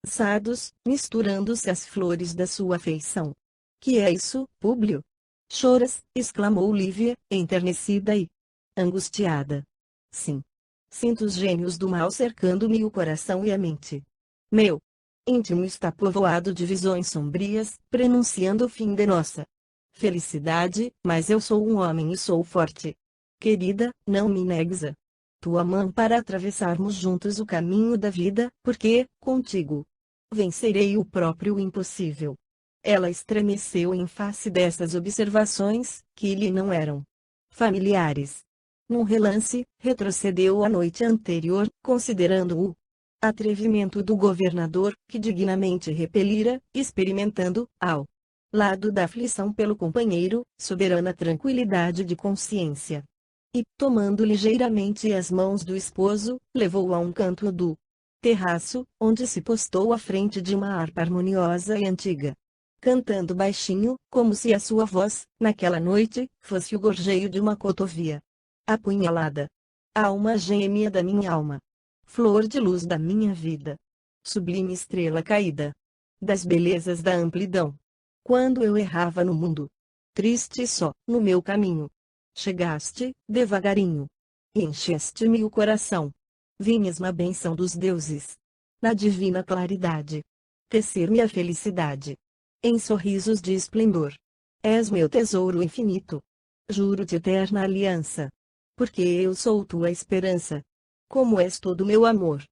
Sados, misturando-se às flores da sua afeição. Que é isso, Públio? Choras? Exclamou Lívia, enternecida e angustiada. Sim. Sinto os gênios do mal cercando-me o coração e a mente. Meu íntimo está povoado de visões sombrias, prenunciando o fim de nossa felicidade, mas eu sou um homem e sou forte. Querida, não me negues a tua mão para atravessarmos juntos o caminho da vida, porque, contigo, vencerei o próprio impossível. Ela estremeceu em face dessas observações, que lhe não eram familiares. Num relance, retrocedeu à noite anterior, considerando o atrevimento do governador, que dignamente repelira, experimentando, ao lado da aflição pelo companheiro, soberana tranquilidade de consciência. E, tomando ligeiramente as mãos do esposo, levou-o a um canto do terraço, onde se postou à frente de uma harpa harmoniosa e antiga, cantando baixinho, como se a sua voz, naquela noite, fosse o gorjeio de uma cotovia apunhalada. Alma gêmea da minha alma, flor de luz da minha vida, sublime estrela caída das belezas da amplidão. Quando eu errava no mundo, triste e só, no meu caminho, chegaste, devagarinho, e encheste-me o coração. Vinhas-me a bênção dos deuses, na divina claridade, tecer-me a felicidade, em sorrisos de esplendor. És meu tesouro infinito. Juro-te eterna aliança, porque eu sou tua esperança. Como és todo meu amor.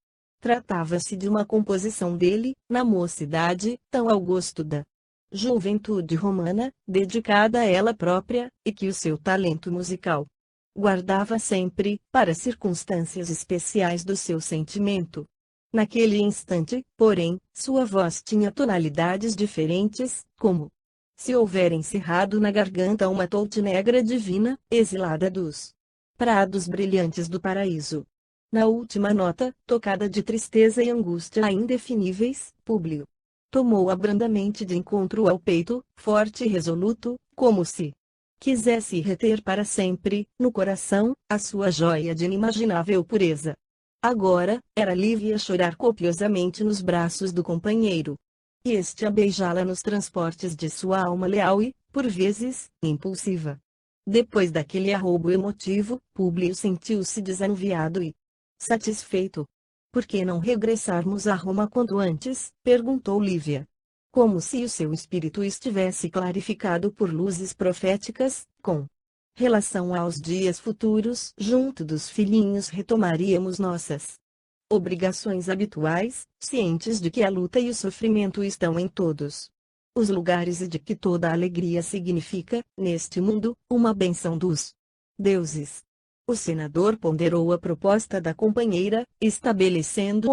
Tratava-se de uma composição dele, na mocidade, tão ao gosto da juventude romana, dedicada a ela própria, e que o seu talento musical guardava sempre, para circunstâncias especiais do seu sentimento. Naquele instante, porém, sua voz tinha tonalidades diferentes, como se houver encerrado na garganta uma touche negra divina, exilada dos prados brilhantes do paraíso. Na última nota, tocada de tristeza e angústia indefiníveis, Públio tomou-a brandamente de encontro ao peito, forte e resoluto, como se quisesse reter para sempre, no coração, a sua joia de inimaginável pureza. Agora, era Lívia chorar copiosamente nos braços do companheiro, e este a beijá-la nos transportes de sua alma leal e, por vezes, impulsiva. Depois daquele arroubo emotivo, Públio sentiu-se desanuviado e satisfeito. Por que não regressarmos a Roma quanto antes? Perguntou Lívia. Como se o seu espírito estivesse clarificado por luzes proféticas, com relação aos dias futuros. Junto dos filhinhos retomaríamos nossas obrigações habituais, cientes de que a luta e o sofrimento estão em todos os lugares e de que toda alegria significa, neste mundo, uma bênção dos deuses. O senador ponderou a proposta da companheira, estabelecendo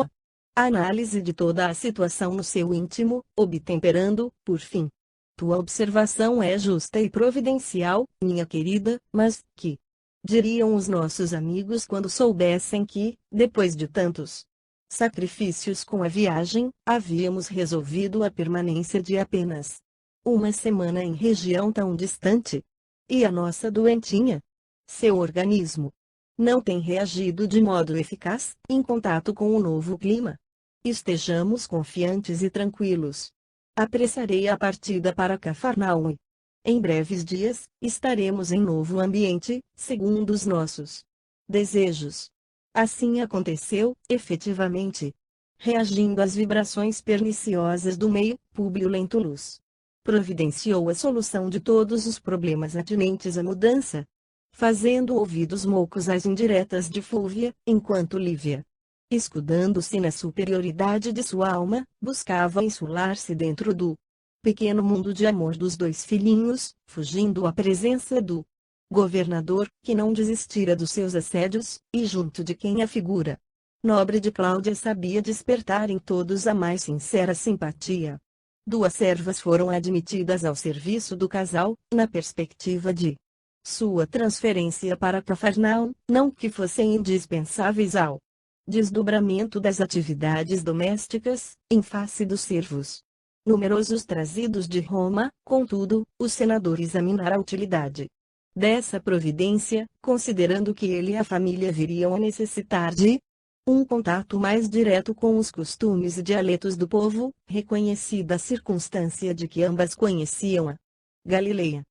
a análise de toda a situação no seu íntimo, obtemperando, por fim. Tua observação é justa e providencial, minha querida, mas, que diriam os nossos amigos quando soubessem que, depois de tantos sacrifícios com a viagem, havíamos resolvido a permanência de apenas uma semana em região tão distante? E a nossa doentinha? Seu organismo não tem reagido de modo eficaz, em contato com o novo clima? Estejamos confiantes e tranquilos. Apressarei a partida para Cafarnaum e, em breves dias, estaremos em novo ambiente, segundo os nossos desejos. Assim aconteceu, efetivamente. Reagindo às vibrações perniciosas do meio, Públio Lentulus providenciou a solução de todos os problemas atinentes à mudança, fazendo ouvidos moucos às indiretas de Fúvia, enquanto Lívia, escudando-se na superioridade de sua alma, buscava insular-se dentro do pequeno mundo de amor dos dois filhinhos, fugindo à presença do governador, que não desistira dos seus assédios, e junto de quem a figura nobre de Cláudia sabia despertar em todos a mais sincera simpatia. Duas servas foram admitidas ao serviço do casal, na perspectiva de sua transferência para Cafarnaum, não que fossem indispensáveis ao desdobramento das atividades domésticas, em face dos servos numerosos trazidos de Roma. Contudo, o senador examinara a utilidade dessa providência, considerando que ele e a família viriam a necessitar de Um contato mais direto com os costumes e dialetos do povo, reconhecida a circunstância de que ambas conheciam a Galileia.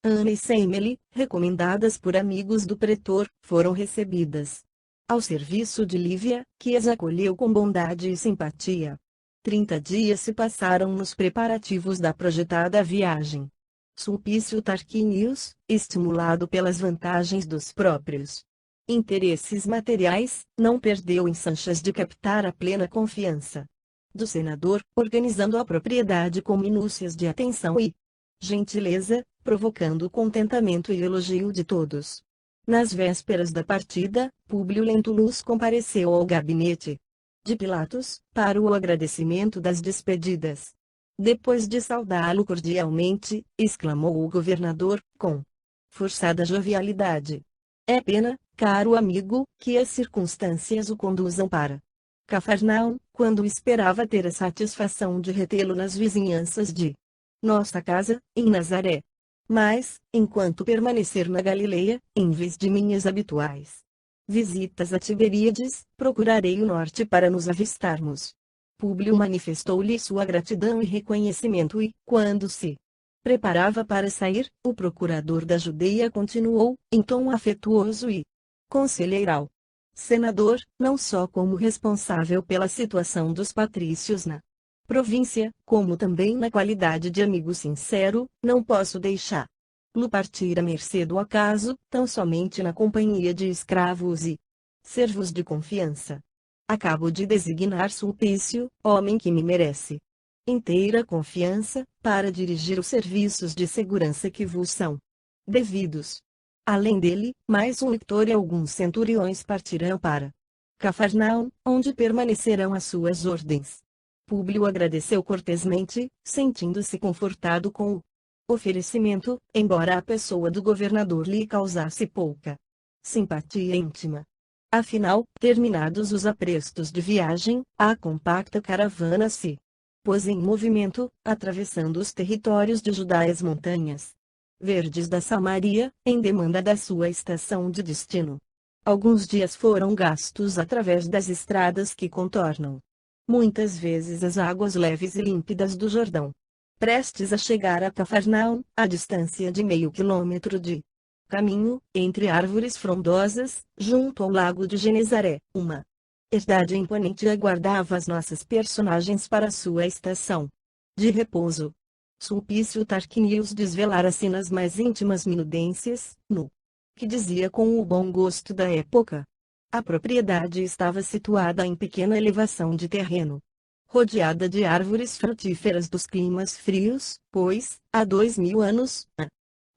Ana e Semele, recomendadas por amigos do pretor, foram recebidas ao serviço de Lívia, que as acolheu com bondade e simpatia. 30 dias se passaram nos preparativos da projetada viagem. Sulpício Tarquinius, estimulado pelas vantagens dos próprios interesses materiais, não perdeu ensanchas de captar a plena confiança do senador, organizando a propriedade com minúcias de atenção e gentileza, provocando contentamento e elogio de todos. Nas vésperas da partida, Públio Lentulus compareceu ao gabinete de Pilatos, para o agradecimento das despedidas. Depois de saudá-lo cordialmente, exclamou o governador, com forçada jovialidade: "É pena, caro amigo, que as circunstâncias o conduzam para Cafarnaum, quando esperava ter a satisfação de retê-lo nas vizinhanças de nossa casa, em Nazaré. Mas, enquanto permanecer na Galileia, em vez de minhas habituais visitas a Tiberíades, procurarei o norte para nos avistarmos." Públio manifestou-lhe sua gratidão e reconhecimento e, quando se preparava para sair, o procurador da Judeia continuou, em tom afetuoso e conselheiral: "Senador, não só como responsável pela situação dos patrícios na província, como também na qualidade de amigo sincero, não posso deixá-lo partir à mercê do acaso, tão somente na companhia de escravos e servos de confiança. Acabo de designar Sulpício, homem que me merece inteira confiança, para dirigir os serviços de segurança que vos são devidos. Além dele, mais um lictor e alguns centuriões partirão para Cafarnaum, onde permanecerão às suas ordens." Públio agradeceu cortesmente, sentindo-se confortado com o oferecimento, embora a pessoa do governador lhe causasse pouca simpatia íntima. Afinal, terminados os aprestos de viagem, a compacta caravana se pôs em movimento, atravessando os territórios de Judá e as montanhas verdes da Samaria, em demanda da sua estação de destino. Alguns dias foram gastos através das estradas que contornam muitas vezes as águas leves e límpidas do Jordão. Prestes a chegar a Cafarnaum, a distância de meio quilômetro de caminho, entre árvores frondosas, junto ao lago de Genezaré, uma herdade imponente aguardava as nossas personagens para sua estação de repouso. Sulpício Tarquinius desvelara-se nas mais íntimas minudências, no que dizia com o bom gosto da época. A propriedade estava situada em pequena elevação de terreno, rodeada de árvores frutíferas dos climas frios, pois, há 2000 anos, a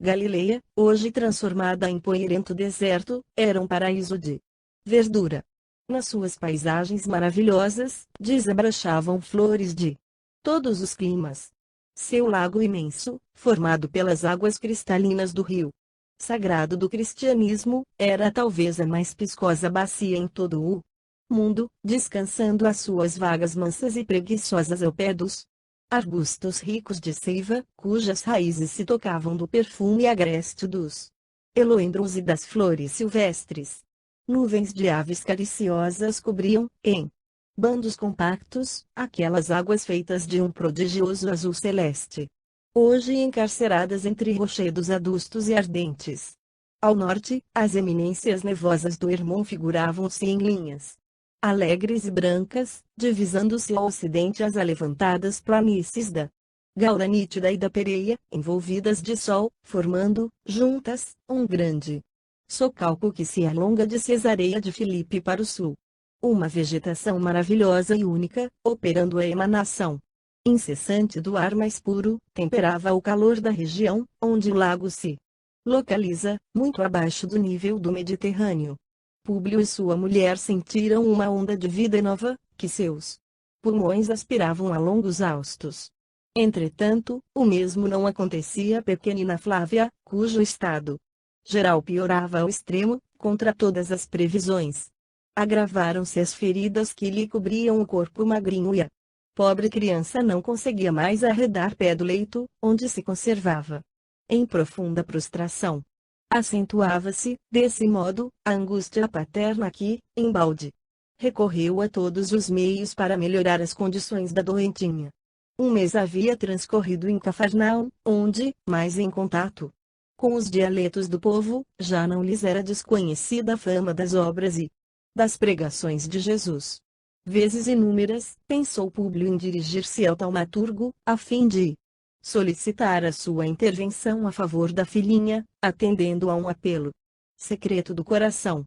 Galileia, hoje transformada em poeirento deserto, era um paraíso de verdura. Nas suas paisagens maravilhosas, desabrochavam flores de todos os climas. Seu lago imenso, formado pelas águas cristalinas do rio sagrado do cristianismo, era talvez a mais piscosa bacia em todo o mundo, descansando as suas vagas mansas e preguiçosas ao pé dos arbustos ricos de seiva, cujas raízes se tocavam do perfume agreste dos eloendrons e das flores silvestres. Nuvens de aves cariciosas cobriam, em bandos compactos, aquelas águas feitas de um prodigioso azul celeste, hoje encarceradas entre rochedos adustos e ardentes. Ao norte, as eminências nevosas do Hermon figuravam-se em linhas alegres e brancas, divisando-se ao ocidente as alevantadas planícies da Gaura nítida e da Pereia, envolvidas de sol, formando, juntas, um grande socalco que se alonga de Cesareia de Filipe para o sul. Uma vegetação maravilhosa e única, operando a emanação incessante do ar mais puro, temperava o calor da região, onde o lago se localiza, muito abaixo do nível do Mediterrâneo. Públio e sua mulher sentiram uma onda de vida nova, que seus pulmões aspiravam a longos haustos. Entretanto, o mesmo não acontecia à pequenina Flávia, cujo estado geral piorava ao extremo, contra todas as previsões. Agravaram-se as feridas que lhe cobriam o corpo magrinho e a pobre criança não conseguia mais arredar pé do leito, onde se conservava em profunda prostração. Acentuava-se, desse modo, a angústia paterna que, embalde, Recorreu a todos os meios para melhorar as condições da doentinha. Um mês havia transcorrido em Cafarnaum, onde, mais em contato com os dialetos do povo, já não lhes era desconhecida a fama das obras e das pregações de Jesus. Vezes inúmeras, pensou Públio em dirigir-se ao taumaturgo, a fim de solicitar a sua intervenção a favor da filhinha, atendendo a um apelo secreto do coração.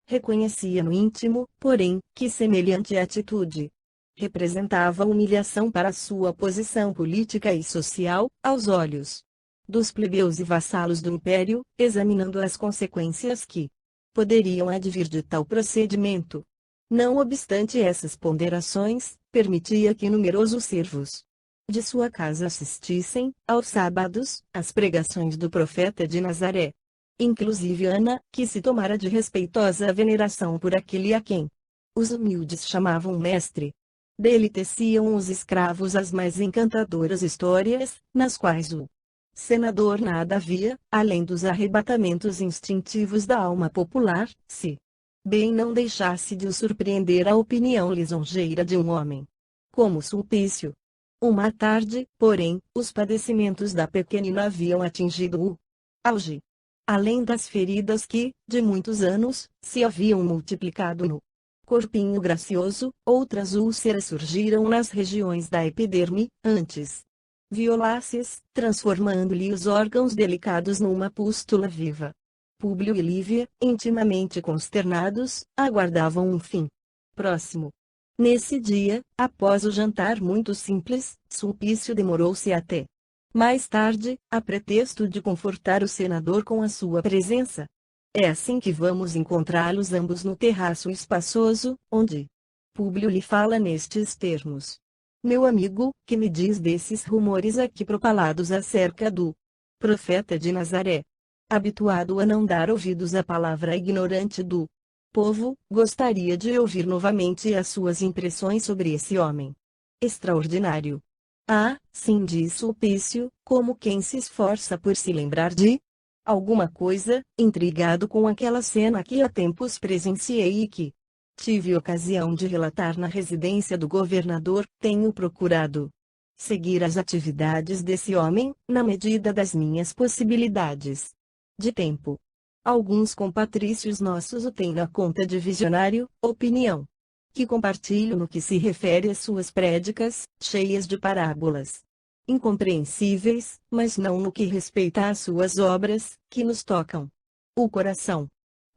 Reconhecia no íntimo, porém, que semelhante atitude representava humilhação para sua posição política e social, aos olhos dos plebeus e vassalos do império, examinando as consequências que poderiam advir de tal procedimento. Não obstante essas ponderações, permitia que numerosos servos de sua casa assistissem, aos sábados, às pregações do profeta de Nazaré. Inclusive Ana, que se tomara de respeitosa veneração por aquele a quem os humildes chamavam mestre. Dele teciam os escravos as mais encantadoras histórias, nas quais o senador nada via, além dos arrebatamentos instintivos da alma popular, se bem não deixasse de o surpreender a opinião lisonjeira de um homem como Sulpício. Uma tarde, porém, os padecimentos da pequenina haviam atingido o auge. Além das feridas que, de muitos anos, se haviam multiplicado no corpinho gracioso, outras úlceras surgiram nas regiões da epiderme, antes violáceas, transformando-lhe os órgãos delicados numa pústula viva. Públio e Lívia, intimamente consternados, aguardavam um fim próximo. Nesse dia, após o jantar muito simples, Sulpício demorou-se até mais tarde, a pretexto de confortar o senador com a sua presença. É assim que vamos encontrá-los ambos no terraço espaçoso, onde Públio lhe fala nestes termos: meu amigo, que me diz desses rumores aqui propalados acerca do profeta de Nazaré? Habituado a não dar ouvidos à palavra ignorante do povo, gostaria de ouvir novamente as suas impressões sobre esse homem extraordinário. Ah, sim, diz Sulpício, como quem se esforça por se lembrar de alguma coisa, intrigado com aquela cena que há tempos presenciei e que tive ocasião de relatar na residência do governador. Tenho procurado seguir as atividades desse homem, na medida das minhas possibilidades de tempo. Alguns compatrícios nossos o têm na conta de visionário, opinião que compartilho no que se refere às suas prédicas, cheias de parábolas incompreensíveis, mas não no que respeita às suas obras, que nos tocam o coração.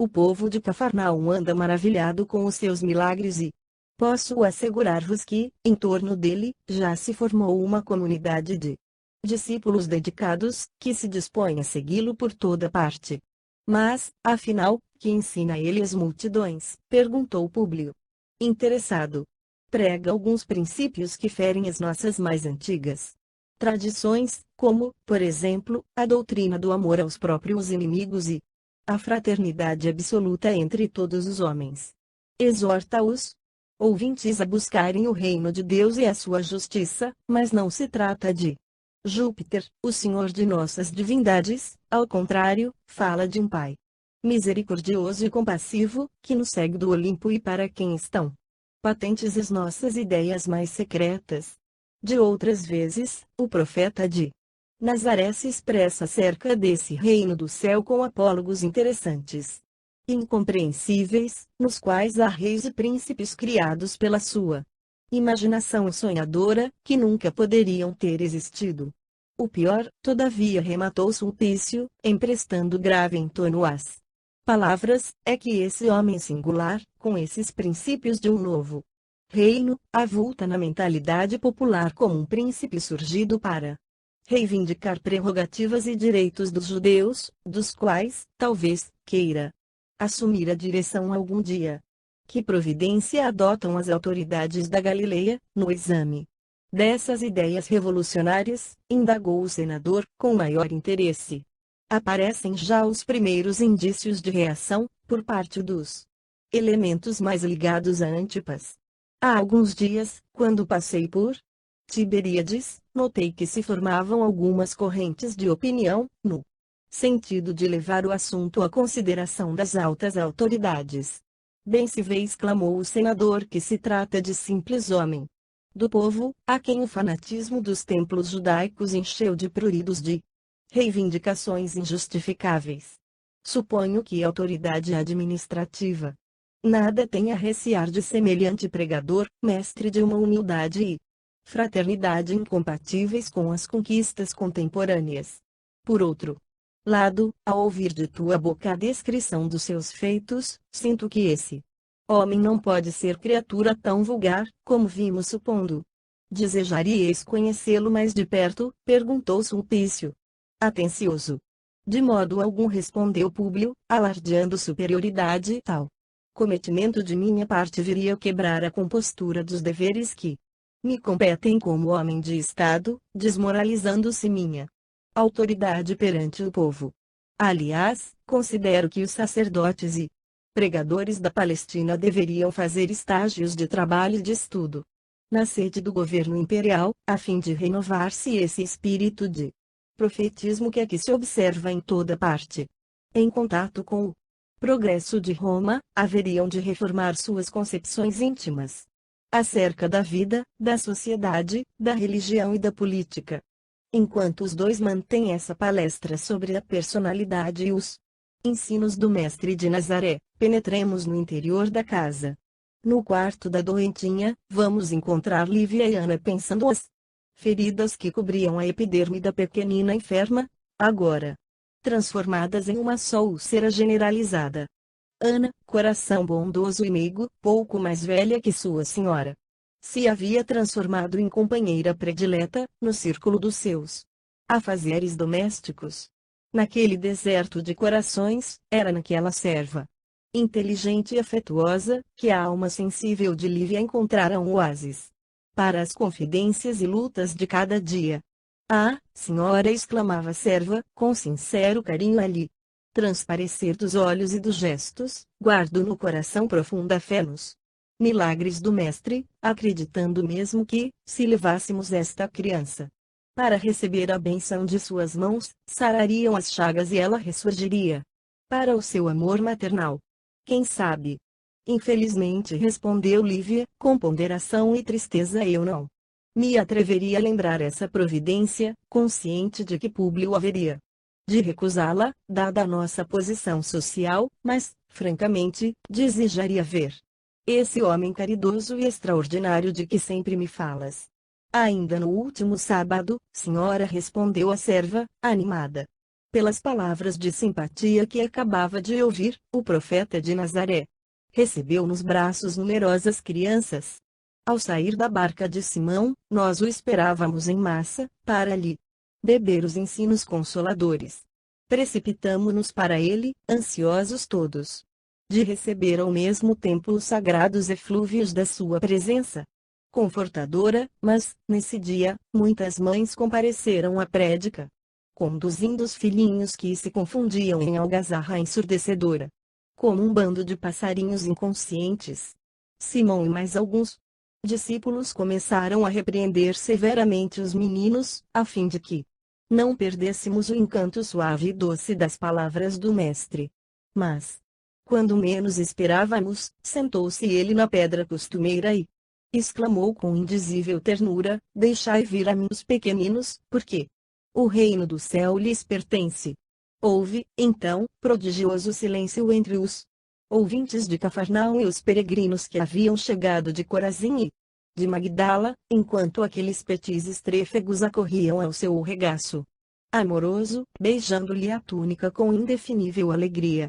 O povo de Cafarnaum anda maravilhado com os seus milagres e posso assegurar-vos que, em torno dele, já se formou uma comunidade de discípulos dedicados, que se dispõem a segui-lo por toda parte. Mas, afinal, que ensina ele as multidões? Perguntou Públio, interessado. Prega alguns princípios que ferem as nossas mais antigas tradições, como, por exemplo, a doutrina do amor aos próprios inimigos e a fraternidade absoluta entre todos os homens. Exorta os ouvintes a buscarem o reino de Deus e a sua justiça, mas não se trata de Júpiter, o senhor de nossas divindades, ao contrário, fala de um Pai misericordioso e compassivo, que nos segue do Olimpo e para quem estão patentes as nossas ideias mais secretas. De outras vezes, o profeta de Nazaré se expressa acerca desse reino do céu com apólogos interessantes e incompreensíveis, nos quais há reis e príncipes criados pela sua imaginação sonhadora, que nunca poderiam ter existido. O pior, todavia, rematou Sulpício, emprestando grave entono às palavras, é que esse homem singular, com esses princípios de um novo reino, avulta na mentalidade popular como um príncipe surgido para reivindicar prerrogativas e direitos dos judeus, dos quais, talvez, queira assumir a direção algum dia. Que providência adotam as autoridades da Galileia, no exame dessas ideias revolucionárias? Indagou o senador, com maior interesse. Aparecem já os primeiros indícios de reação, por parte dos elementos mais ligados a Antipas. Há alguns dias, quando passei por Tiberíades, notei que se formavam algumas correntes de opinião, no sentido de levar o assunto à consideração das altas autoridades Bem se vê, exclamou o senador, que se trata de simples homem do povo, a quem o fanatismo dos templos judaicos encheu de pruridos de reivindicações injustificáveis. Suponho que a autoridade administrativa nada tem a recear de semelhante pregador, mestre de uma humildade e fraternidade incompatíveis com as conquistas contemporâneas. Por outro lado, ao ouvir de tua boca a descrição dos seus feitos, sinto que esse homem não pode ser criatura tão vulgar, como vimos supondo. Desejaríeis conhecê-lo mais de perto? Perguntou Sulpício. Atencioso. De modo algum, respondeu Públio, alardeando superioridade tal. Cometimento de minha parte viria a quebrar a compostura dos deveres que me competem como homem de Estado, desmoralizando-se minha autoridade perante o povo. Aliás, considero que os sacerdotes e pregadores da Palestina deveriam fazer estágios de trabalho e de estudo na sede do governo imperial, a fim de renovar-se esse espírito de profetismo que aqui se observa em toda parte. Em contato com o progresso de Roma, haveriam de reformar suas concepções íntimas acerca da vida, da sociedade, da religião e da política. Enquanto os dois mantêm essa palestra sobre a personalidade e os ensinos do Mestre de Nazaré, penetremos no interior da casa. No quarto da doentinha, vamos encontrar Lívia e Ana pensando as feridas que cobriam a epiderme da pequenina enferma, agora transformadas em uma só úlcera generalizada. Ana, coração bondoso e meigo, pouco mais velha que sua senhora, se havia transformado em companheira predileta, no círculo dos seus afazeres domésticos. Naquele deserto de corações, era naquela serva inteligente e afetuosa, que a alma sensível de Lívia encontrara um oásis para as confidências e lutas de cada dia. Ah, senhora, exclamava a serva, com sincero carinho ali transparecer dos olhos e dos gestos, guardo no coração profunda fé nos milagres do Mestre, acreditando mesmo que, se levássemos esta criança para receber a bênção de suas mãos, sarariam as chagas e ela ressurgiria para o seu amor maternal. Quem sabe? Infelizmente, respondeu Lívia, com ponderação e tristeza, eu não me atreveria a lembrar essa providência, consciente de que Públio haveria de recusá-la, dada a nossa posição social, mas, francamente, desejaria ver esse homem caridoso e extraordinário de que sempre me falas. Ainda no último sábado, senhora, respondeu a serva, animada pelas palavras de simpatia que acabava de ouvir, o profeta de Nazaré recebeu nos braços numerosas crianças. Ao sair da barca de Simão, nós o esperávamos em massa, para lhe beber os ensinos consoladores. Precipitamo-nos para ele, ansiosos todos de receber ao mesmo tempo os sagrados eflúvios da sua presença confortadora, mas, nesse dia, muitas mães compareceram à prédica, conduzindo os filhinhos que se confundiam em algazarra ensurdecedora, como um bando de passarinhos inconscientes. Simão e mais alguns discípulos começaram a repreender severamente os meninos, a fim de que não perdêssemos o encanto suave e doce das palavras do Mestre. Mas, quando menos esperávamos, sentou-se ele na pedra costumeira e exclamou com indizível ternura: deixai vir a mim os pequeninos, porque o reino do céu lhes pertence. Houve, então, prodigioso silêncio entre os ouvintes de Cafarnaum e os peregrinos que haviam chegado de Corazim e de Magdala, enquanto aqueles petizes trêfegos acorriam ao seu regaço amoroso, beijando-lhe a túnica com indefinível alegria.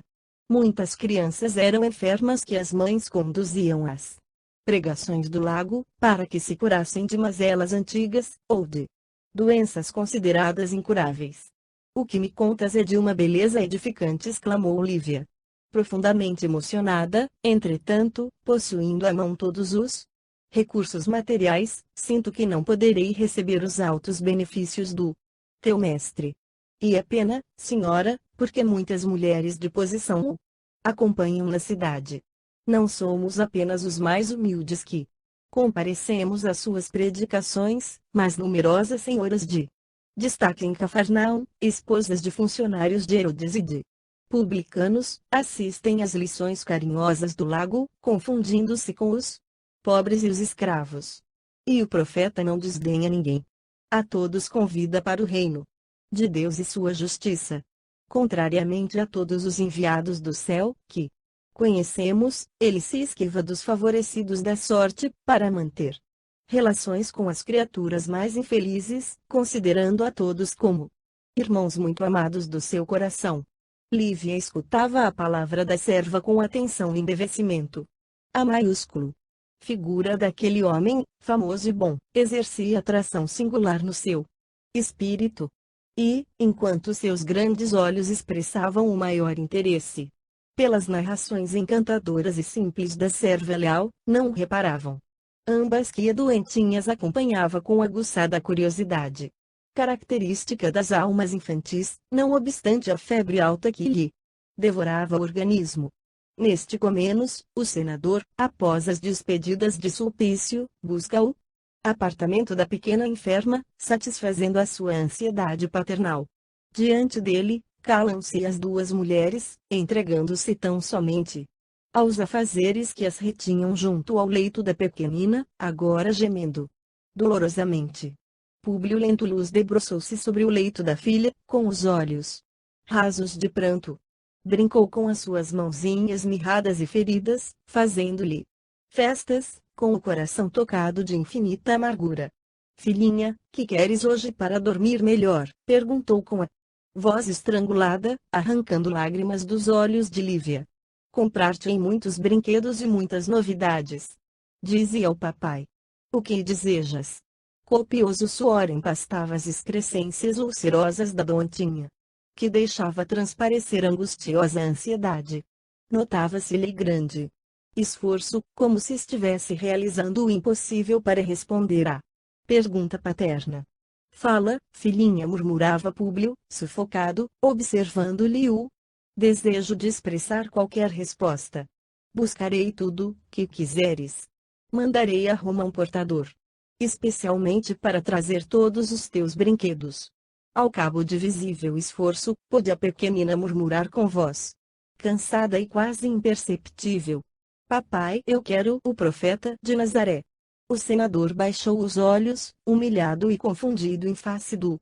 Muitas crianças eram enfermas que as mães conduziam às pregações do lago, para que se curassem de mazelas antigas, ou de doenças consideradas incuráveis. O que me contas é de uma beleza edificante, exclamou Lívia, profundamente emocionada. Entretanto, possuindo à mão todos os recursos materiais, sinto que não poderei receber os altos benefícios do teu mestre. E é pena, senhora, porque muitas mulheres de posição o acompanham na cidade. Não somos apenas os mais humildes que comparecemos às suas predicações, mas numerosas senhoras de destaque em Cafarnaum, esposas de funcionários de Herodes e de Publicanos assistem às lições carinhosas do lago, confundindo-se com os pobres e os escravos. E o profeta não desdenha ninguém. A todos convida para o reino de Deus e sua justiça. Contrariamente a todos os enviados do céu, que conhecemos, ele se esquiva dos favorecidos da sorte, para manter relações com as criaturas mais infelizes, considerando a todos como irmãos muito amados do seu coração. Lívia escutava a palavra da serva com atenção e embevecimento. A maiúsculo figura daquele homem, famoso e bom, exercia atração singular no seu espírito. E, enquanto seus grandes olhos expressavam o maior interesse pelas narrações encantadoras e simples da serva leal, não reparavam ambas que a doentinha as acompanhava com aguçada curiosidade, característica das almas infantis, não obstante a febre alta que lhe devorava o organismo. Neste comenos, o senador, após as despedidas de Sulpício, busca o apartamento da pequena enferma, satisfazendo a sua ansiedade paternal. Diante dele, calam-se as duas mulheres, entregando-se tão somente aos afazeres que as retinham junto ao leito da pequenina, agora gemendo dolorosamente. Públio Lentulus debruçou-se sobre o leito da filha, com os olhos rasos de pranto. Brincou com as suas mãozinhas mirradas e feridas, fazendo-lhe festas, com o coração tocado de infinita amargura. Filhinha, que queres hoje para dormir melhor? Perguntou com a voz estrangulada, arrancando lágrimas dos olhos de Lívia. Comprar-te em muitos brinquedos e muitas novidades, dizia o papai. O que desejas? Copioso suor empastava as excrescências ulcerosas da doentinha, que deixava transparecer angustiosa ansiedade. Notava-se-lhe grande esforço, como se estivesse realizando o impossível para responder à pergunta paterna. Fala, filhinha, murmurava Públio, sufocado, observando-lhe o desejo de expressar qualquer resposta. Buscarei tudo que quiseres. Mandarei a Roma um portador, especialmente para trazer todos os teus brinquedos. Ao cabo de visível esforço, pôde a pequenina murmurar com voz cansada e quase imperceptível: Papai, eu quero o profeta de Nazaré. O senador baixou os olhos, humilhado e confundido em face do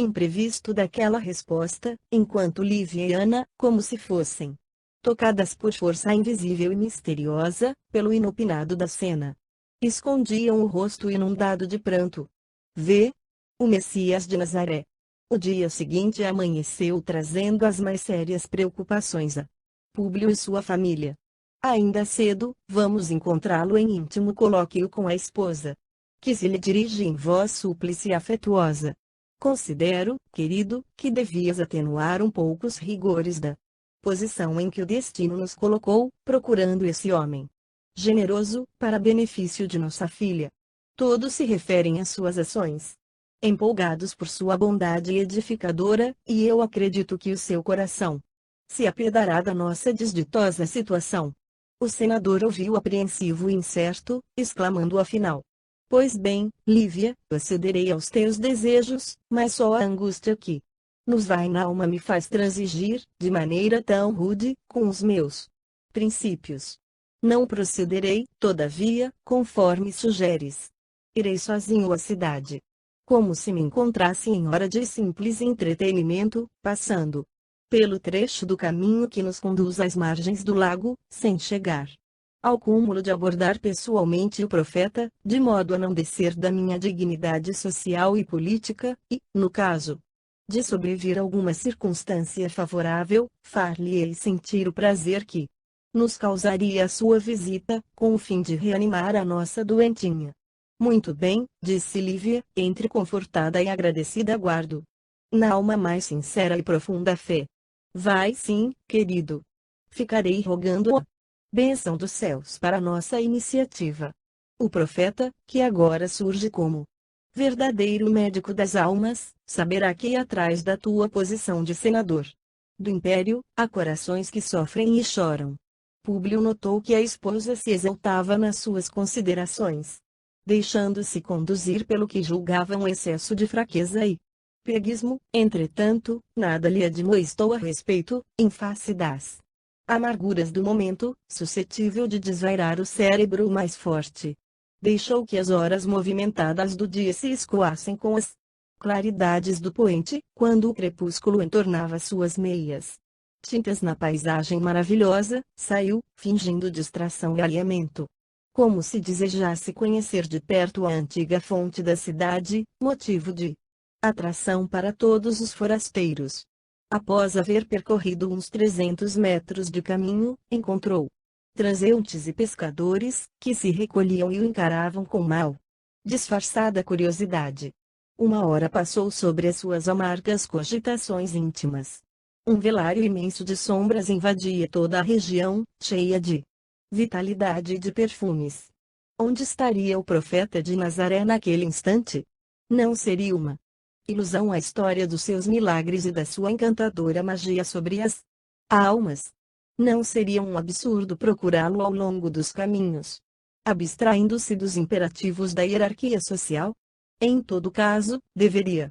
imprevisto daquela resposta, enquanto Lívia e Ana, como se fossem tocadas por força invisível e misteriosa, pelo inopinado da cena, escondiam o rosto inundado de pranto. Vê, o Messias de Nazaré. O dia seguinte amanheceu trazendo as mais sérias preocupações a Públio e sua família. Ainda cedo, vamos encontrá-lo em íntimo colóquio com a esposa, que se lhe dirige em voz súplice e afetuosa. Considero, querido, que devias atenuar um pouco os rigores da posição em que o destino nos colocou, procurando esse homem generoso, para benefício de nossa filha. Todos se referem às suas ações, empolgados por sua bondade edificadora, e eu acredito que o seu coração se apiedará da nossa desditosa situação. O senador ouviu apreensivo e incerto, exclamando afinal: Pois bem, Lívia, eu cederei aos teus desejos, mas só a angústia que nos vai na alma me faz transigir, de maneira tão rude, com os meus princípios. Não procederei, todavia, conforme sugeres. Irei sozinho à cidade, como se me encontrasse em hora de simples entretenimento, passando pelo trecho do caminho que nos conduz às margens do lago, sem chegar ao cúmulo de abordar pessoalmente o profeta, de modo a não descer da minha dignidade social e política, e, no caso de sobrevir alguma circunstância favorável, far-lhe-ei sentir o prazer que nos causaria a sua visita, com o fim de reanimar a nossa doentinha. Muito bem, disse Lívia, entre confortada e agradecida. Aguardo, na alma mais sincera e profunda fé. Vai sim, querido. Ficarei rogando a bênção dos céus para nossa iniciativa. O profeta, que agora surge como verdadeiro médico das almas, saberá que atrás da tua posição de senador do império, há corações que sofrem e choram. Públio notou que a esposa se exaltava nas suas considerações, deixando-se conduzir pelo que julgava um excesso de fraqueza e Pieguismo, entretanto, nada lhe admoestou a respeito, em face das amarguras do momento, suscetível de desvairar o cérebro mais forte. Deixou que as horas movimentadas do dia se escoassem com as claridades do poente, quando o crepúsculo entornava suas meias tintas na paisagem maravilhosa, saiu, fingindo distração e alheamento. Como se desejasse conhecer de perto a antiga fonte da cidade, motivo de atração para todos os forasteiros. Após haver percorrido uns 300 metros de caminho, encontrou transeuntes e pescadores, que se recolhiam e o encaravam com mal disfarçada curiosidade. Uma hora passou sobre as suas amargas cogitações íntimas. Um velário imenso de sombras invadia toda a região, cheia de vitalidade e de perfumes. Onde estaria o profeta de Nazaré naquele instante? Não seria uma ilusão a história dos seus milagres e da sua encantadora magia sobre as almas? Não seria um absurdo procurá-lo ao longo dos caminhos, abstraindo-se dos imperativos da hierarquia social? Em todo caso, deveria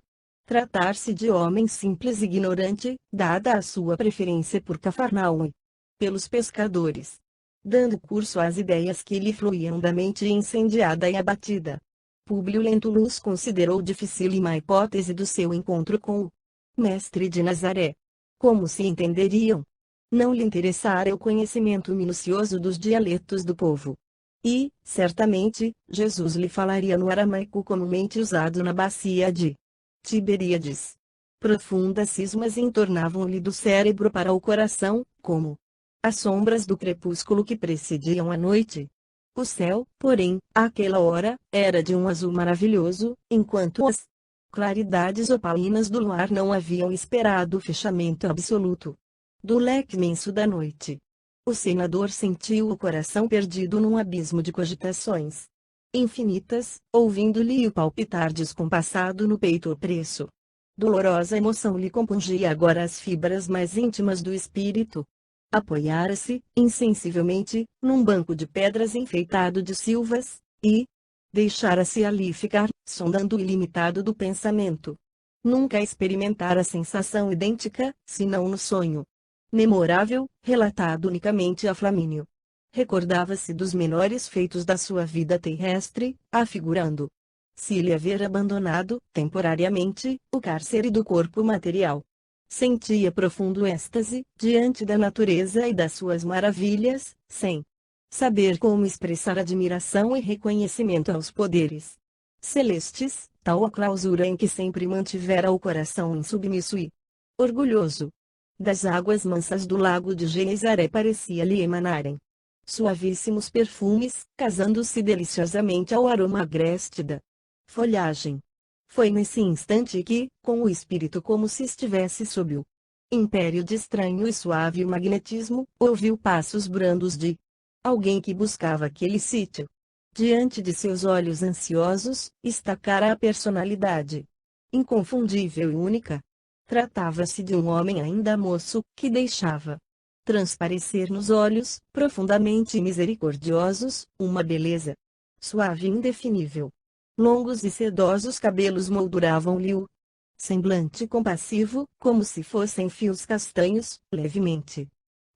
tratar-se de homem simples e ignorante, dada a sua preferência por Cafarnaum e pelos pescadores, dando curso às ideias que lhe fluíam da mente incendiada e abatida. Públio Lentulus considerou dificílima a hipótese do seu encontro com o mestre de Nazaré. Como se entenderiam? Não lhe interessara o conhecimento minucioso dos dialetos do povo. E, certamente, Jesus lhe falaria no aramaico comumente usado na bacia de Tiberíades. Profundas cismas entornavam-lhe do cérebro para o coração, como as sombras do crepúsculo que precediam a noite. O céu, porém, àquela hora, era de um azul maravilhoso, enquanto as claridades opalinas do luar não haviam esperado o fechamento absoluto do leque imenso da noite. O senador sentiu o coração perdido num abismo de cogitações infinitas, ouvindo-lhe o palpitar descompassado no peito opresso. Dolorosa emoção lhe compungia agora as fibras mais íntimas do espírito. Apoiara-se, insensivelmente, num banco de pedras enfeitado de silvas, e deixara-se ali ficar, sondando o ilimitado do pensamento. Nunca experimentara sensação idêntica, senão no sonho memorável, relatado unicamente a Flamínio. Recordava-se dos menores feitos da sua vida terrestre, afigurando se lhe haver abandonado, temporariamente, o cárcere do corpo material. Sentia profundo êxtase, diante da natureza e das suas maravilhas, sem saber como expressar admiração e reconhecimento aos poderes celestes, tal a clausura em que sempre mantivera o coração insubmisso e orgulhoso. Das águas mansas do lago de Genezaré parecia-lhe emanarem suavíssimos perfumes, casando-se deliciosamente ao aroma agreste da folhagem. Foi nesse instante que, com o espírito como se estivesse sob o império de estranho e suave magnetismo, ouviu passos brandos de alguém que buscava aquele sítio. Diante de seus olhos ansiosos, estacara a personalidade inconfundível e única. Tratava-se de um homem ainda moço, que deixava transparecer nos olhos, profundamente misericordiosos, uma beleza suave e indefinível. Longos e sedosos cabelos molduravam-lhe o semblante compassivo, como se fossem fios castanhos, levemente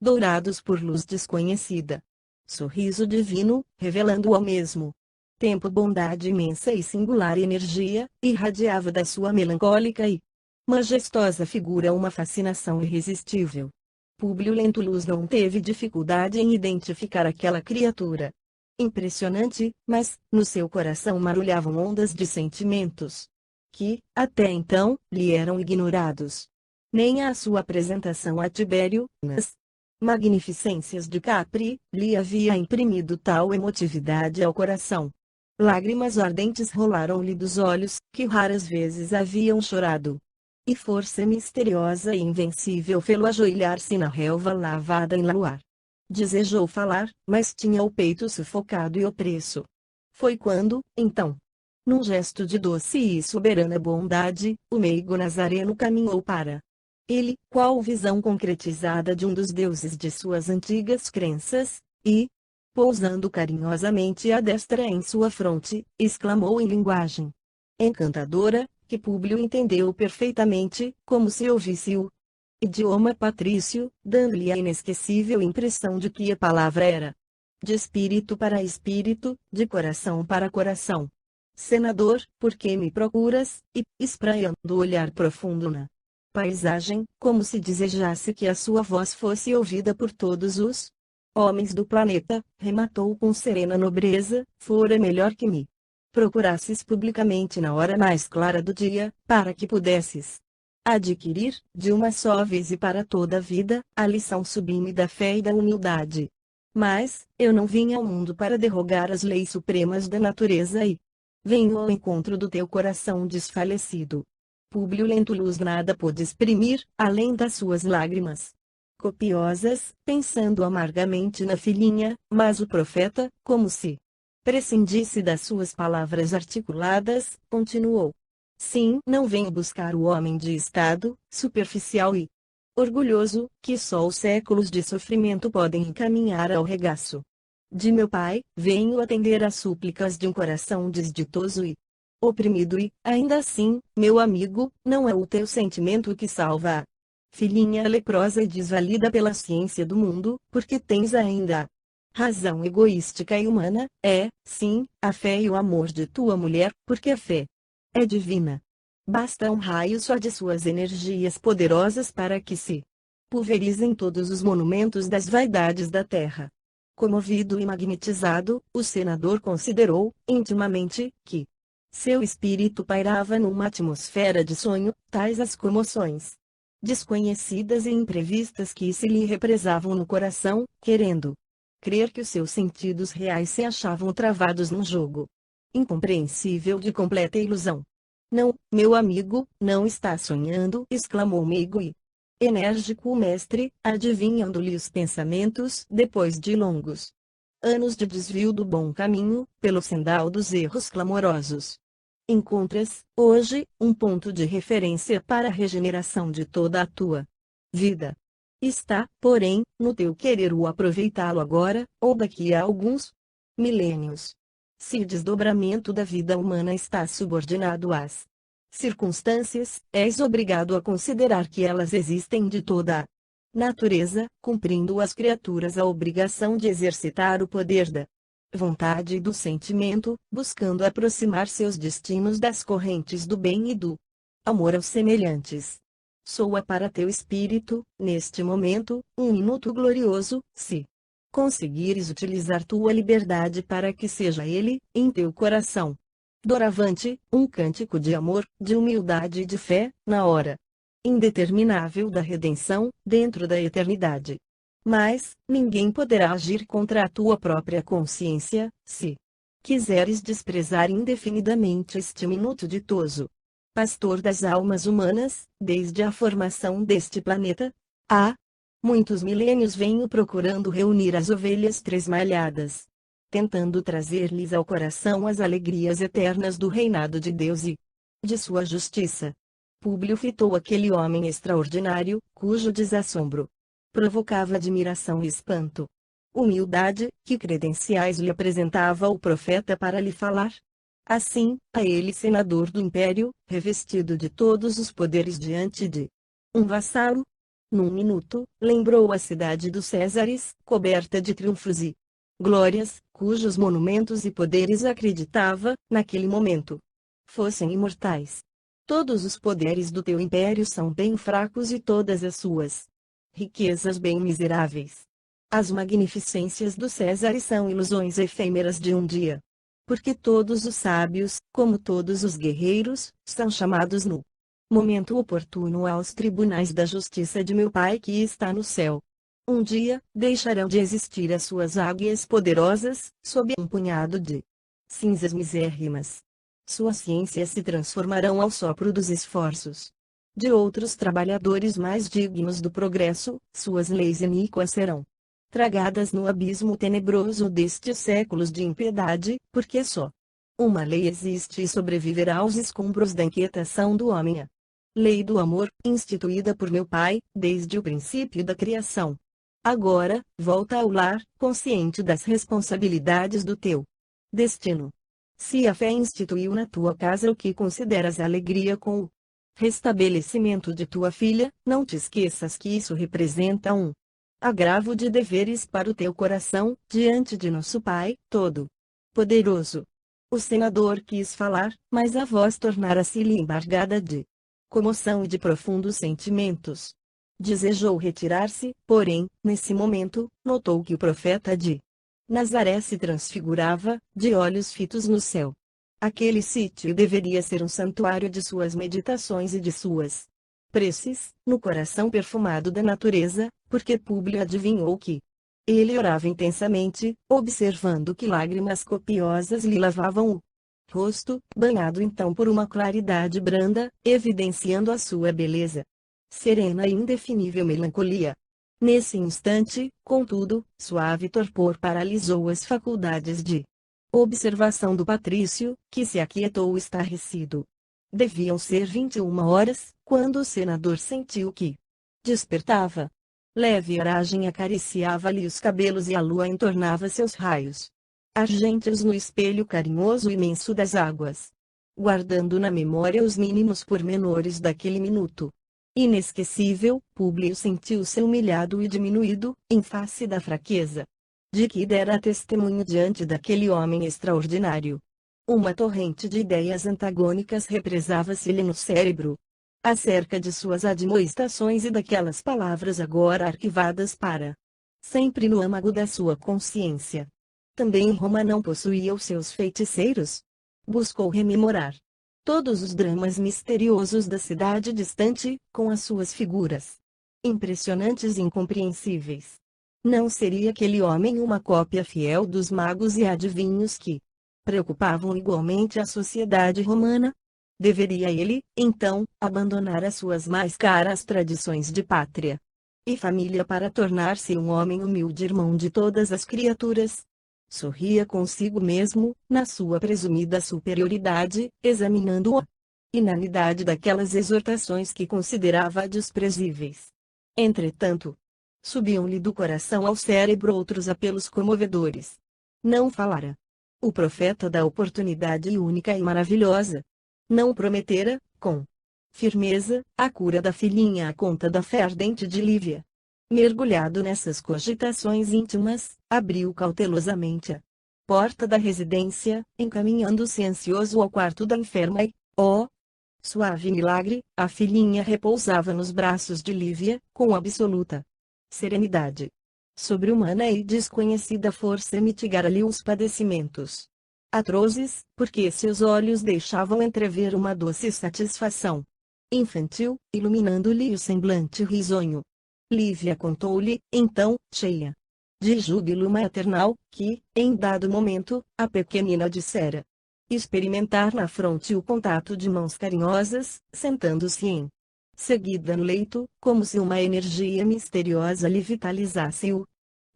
dourados por luz desconhecida. Sorriso divino, revelando ao mesmo tempo bondade imensa e singular energia, irradiava da sua melancólica e majestosa figura uma fascinação irresistível. Públio Lentulus não teve dificuldade em identificar aquela criatura impressionante, mas, no seu coração marulhavam ondas de sentimentos que, até então, lhe eram ignorados. Nem a sua apresentação a Tibério, nas magnificências de Capri, lhe havia imprimido tal emotividade ao coração. Lágrimas ardentes rolaram-lhe dos olhos, que raras vezes haviam chorado. E força misteriosa e invencível fê-lo ajoelhar-se na relva lavada em luar. Desejou falar, mas tinha o peito sufocado e opresso. Foi quando, então, num gesto de doce e soberana bondade, o meigo Nazareno caminhou para ele, qual visão concretizada de um dos deuses de suas antigas crenças, e, pousando carinhosamente a destra em sua fronte, exclamou em linguagem encantadora: que Públio entendeu perfeitamente, como se ouvisse o idioma patrício, dando-lhe a inesquecível impressão de que a palavra era de espírito para espírito, de coração para coração. Senador, por que me procuras? E, espraiando o olhar profundo na paisagem, como se desejasse que a sua voz fosse ouvida por todos os homens do planeta, rematou com serena nobreza: fora melhor que me procurasses publicamente na hora mais clara do dia, para que pudesses adquirir, de uma só vez e para toda a vida, a lição sublime da fé e da humildade. Mas, eu não vim ao mundo para derrogar as leis supremas da natureza e venho ao encontro do teu coração desfalecido. Públio Lentulus nada pôde exprimir, além das suas lágrimas copiosas, pensando amargamente na filhinha, mas o profeta, como se prescindisse das suas palavras articuladas, continuou: sim, não venho buscar o homem de estado superficial e orgulhoso, que só os séculos de sofrimento podem encaminhar ao regaço de meu pai. Venho atender às súplicas de um coração desditoso e oprimido e, ainda assim, meu amigo, não é o teu sentimento que salva a filhinha leprosa e desvalida pela ciência do mundo, porque tens ainda a razão egoística e humana, é, sim, a fé e o amor de tua mulher, porque a fé é divina. Basta um raio só de suas energias poderosas para que se pulverizem todos os monumentos das vaidades da terra. Comovido e magnetizado, o senador considerou, intimamente, que seu espírito pairava numa atmosfera de sonho, tais as comoções desconhecidas e imprevistas que se lhe represavam no coração, querendo crer que os seus sentidos reais se achavam travados num jogo incompreensível de completa ilusão. Não, meu amigo, não está sonhando, exclamou meigo e enérgico o mestre, adivinhando-lhe os pensamentos, depois de longos anos de desvio do bom caminho, pelo sendal dos erros clamorosos. Encontras, hoje, um ponto de referência para a regeneração de toda a tua vida. Está, porém, no teu querer o aproveitá-lo agora, ou daqui a alguns milênios. Se o desdobramento da vida humana está subordinado às circunstâncias, és obrigado a considerar que elas existem de toda a natureza, cumprindo as criaturas a obrigação de exercitar o poder da vontade e do sentimento, buscando aproximar seus destinos das correntes do bem e do amor aos semelhantes. Soa para teu espírito, neste momento, um minuto glorioso, se conseguires utilizar tua liberdade para que seja ele, em teu coração, doravante, um cântico de amor, de humildade e de fé, na hora indeterminável da redenção, dentro da eternidade. Mas, ninguém poderá agir contra a tua própria consciência, se quiseres desprezar indefinidamente este minuto ditoso. Pastor das almas humanas, desde a formação deste planeta, há muitos milênios venho procurando reunir as ovelhas tresmalhadas, tentando trazer-lhes ao coração as alegrias eternas do reinado de Deus e de sua justiça. Públio fitou aquele homem extraordinário, cujo desassombro provocava admiração e espanto. Humildade, que credenciais lhe apresentava o profeta para lhe falar? Assim, a ele senador do império, revestido de todos os poderes diante de um vassalo, num minuto, lembrou a cidade dos Césares, coberta de triunfos e glórias, cujos monumentos e poderes acreditava, naquele momento, fossem imortais. Todos os poderes do teu império são bem fracos e todas as suas riquezas bem miseráveis. As magnificências do César são ilusões efêmeras de um dia. Porque todos os sábios, como todos os guerreiros, são chamados no momento oportuno aos tribunais da justiça de meu Pai que está no céu. Um dia, deixarão de existir as suas águias poderosas, sob um punhado de cinzas misérrimas. Suas ciências se transformarão ao sopro dos esforços de outros trabalhadores mais dignos do progresso, suas leis iníquas serão tragadas no abismo tenebroso destes séculos de impiedade, porque só uma lei existe e sobreviverá aos escombros da inquietação do homem. A lei do amor, instituída por meu Pai, desde o princípio da criação. Agora, volta ao lar, consciente das responsabilidades do teu destino. Se a fé instituiu na tua casa o que consideras alegria com o restabelecimento de tua filha, não te esqueças que isso representa um agravo de deveres para o teu coração, diante de nosso Pai Todo-Poderoso. O senador quis falar, mas a voz tornara-se-lhe embargada de comoção e de profundos sentimentos. Desejou retirar-se, porém, nesse momento, notou que o profeta de Nazaré se transfigurava, de olhos fitos no céu. Aquele sítio deveria ser um santuário de suas meditações e de suas preces, no coração perfumado da natureza, porque Públio adivinhou que ele orava intensamente, observando que lágrimas copiosas lhe lavavam o rosto, banhado então por uma claridade branda, evidenciando a sua beleza serena e indefinível melancolia. Nesse instante, contudo, suave torpor paralisou as faculdades de observação do patrício, que se aquietou estarrecido. Deviam ser 21 horas, quando o senador sentiu que despertava. Leve aragem acariciava-lhe os cabelos e a lua entornava seus raios argênteos no espelho carinhoso imenso das águas, guardando na memória os mínimos pormenores daquele minuto inesquecível. Públio sentiu-se humilhado e diminuído, em face da fraqueza de que dera testemunho diante daquele homem extraordinário. Uma torrente de ideias antagônicas represava-se-lhe no cérebro, acerca de suas admoestações e daquelas palavras agora arquivadas para sempre no âmago da sua consciência. Também Roma não possuía os seus feiticeiros? Buscou rememorar todos os dramas misteriosos da cidade distante, com as suas figuras impressionantes e incompreensíveis. Não seria aquele homem uma cópia fiel dos magos e adivinhos que preocupavam igualmente a sociedade romana? Deveria ele, então, abandonar as suas mais caras tradições de pátria e família para tornar-se um homem humilde, irmão de todas as criaturas? Sorria consigo mesmo, na sua presumida superioridade, examinando a inanidade daquelas exortações que considerava desprezíveis. Entretanto, subiam-lhe do coração ao cérebro outros apelos comovedores. Não falara o profeta da oportunidade única e maravilhosa? Não prometera, com firmeza, a cura da filhinha à conta da fé ardente de Lívia? Mergulhado nessas cogitações íntimas, abriu cautelosamente a porta da residência, encaminhando-se ansioso ao quarto da enferma e, ó suave milagre, a filhinha repousava nos braços de Lívia, com absoluta serenidade. Sobre-humana e desconhecida força mitigara-lhe os padecimentos atrozes, porque seus olhos deixavam entrever uma doce satisfação infantil, iluminando-lhe o semblante risonho. Lívia contou-lhe, então, cheia de júbilo maternal, que, em dado momento, a pequenina dissera experimentar na fronte o contato de mãos carinhosas, sentando-se em seguida no leito, como se uma energia misteriosa lhe vitalizasse o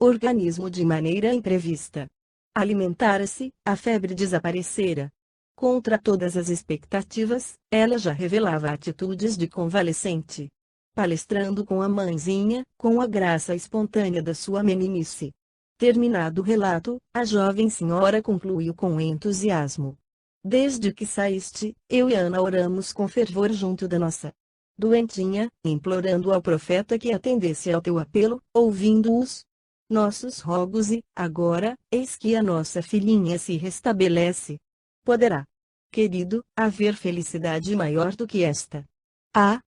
organismo de maneira imprevista. Alimentara-se, a febre desaparecera. Contra todas as expectativas, ela já revelava atitudes de convalescente. Palestrando com a mãezinha, com a graça espontânea da sua meninice. Terminado o relato, a jovem senhora concluiu com entusiasmo. Desde que saíste, eu e Ana oramos com fervor junto da nossa doentinha, implorando ao profeta que atendesse ao teu apelo, ouvindo-os nossos rogos e, agora, eis que a nossa filhinha se restabelece. Poderá, querido, haver felicidade maior do que esta? Ah!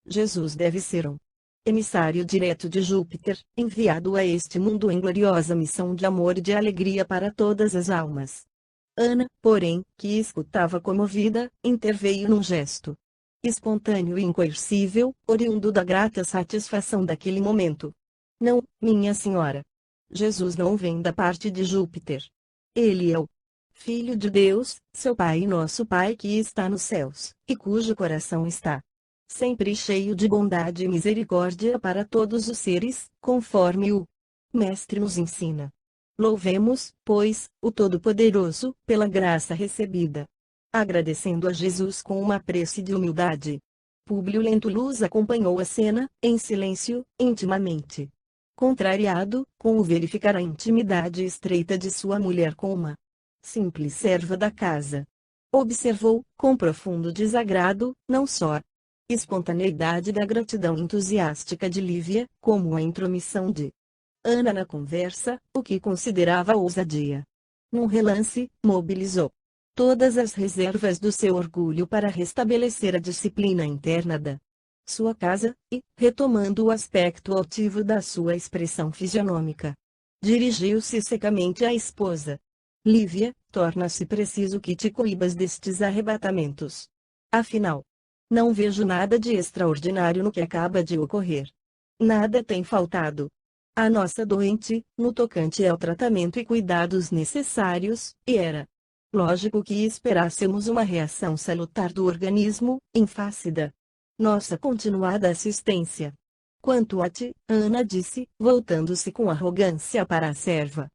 Jesus deve ser um emissário direto de Júpiter, enviado a este mundo em gloriosa missão de amor e de alegria para todas as almas. Ana, porém, que escutava comovida, interveio num gesto espontâneo e incoercível, oriundo da grata satisfação daquele momento. Não, minha senhora. Jesus não vem da parte de Júpiter. Ele é o Filho de Deus, seu Pai e nosso Pai que está nos céus, e cujo coração está sempre cheio de bondade e misericórdia para todos os seres, conforme o Mestre nos ensina. Louvemos, pois, o Todo-Poderoso, pela graça recebida. Agradecendo a Jesus com uma prece de humildade, Públio Lentulus acompanhou a cena, em silêncio, intimamente contrariado, com o verificar a intimidade estreita de sua mulher com uma simples serva da casa. Observou, com profundo desagrado, não só a espontaneidade da gratidão entusiástica de Lívia, como a intromissão de Ana na conversa, o que considerava ousadia. Num relance, mobilizou todas as reservas do seu orgulho para restabelecer a disciplina interna da sua casa, e, retomando o aspecto altivo da sua expressão fisionômica, dirigiu-se secamente à esposa. Lívia, torna-se preciso que te coíbas destes arrebatamentos. Afinal, não vejo nada de extraordinário no que acaba de ocorrer. Nada tem faltado à nossa doente, no tocante ao tratamento e cuidados necessários, e era lógico que esperássemos uma reação salutar do organismo, em face da nossa continuada assistência. Quanto a ti, Ana disse, voltando-se com arrogância para a serva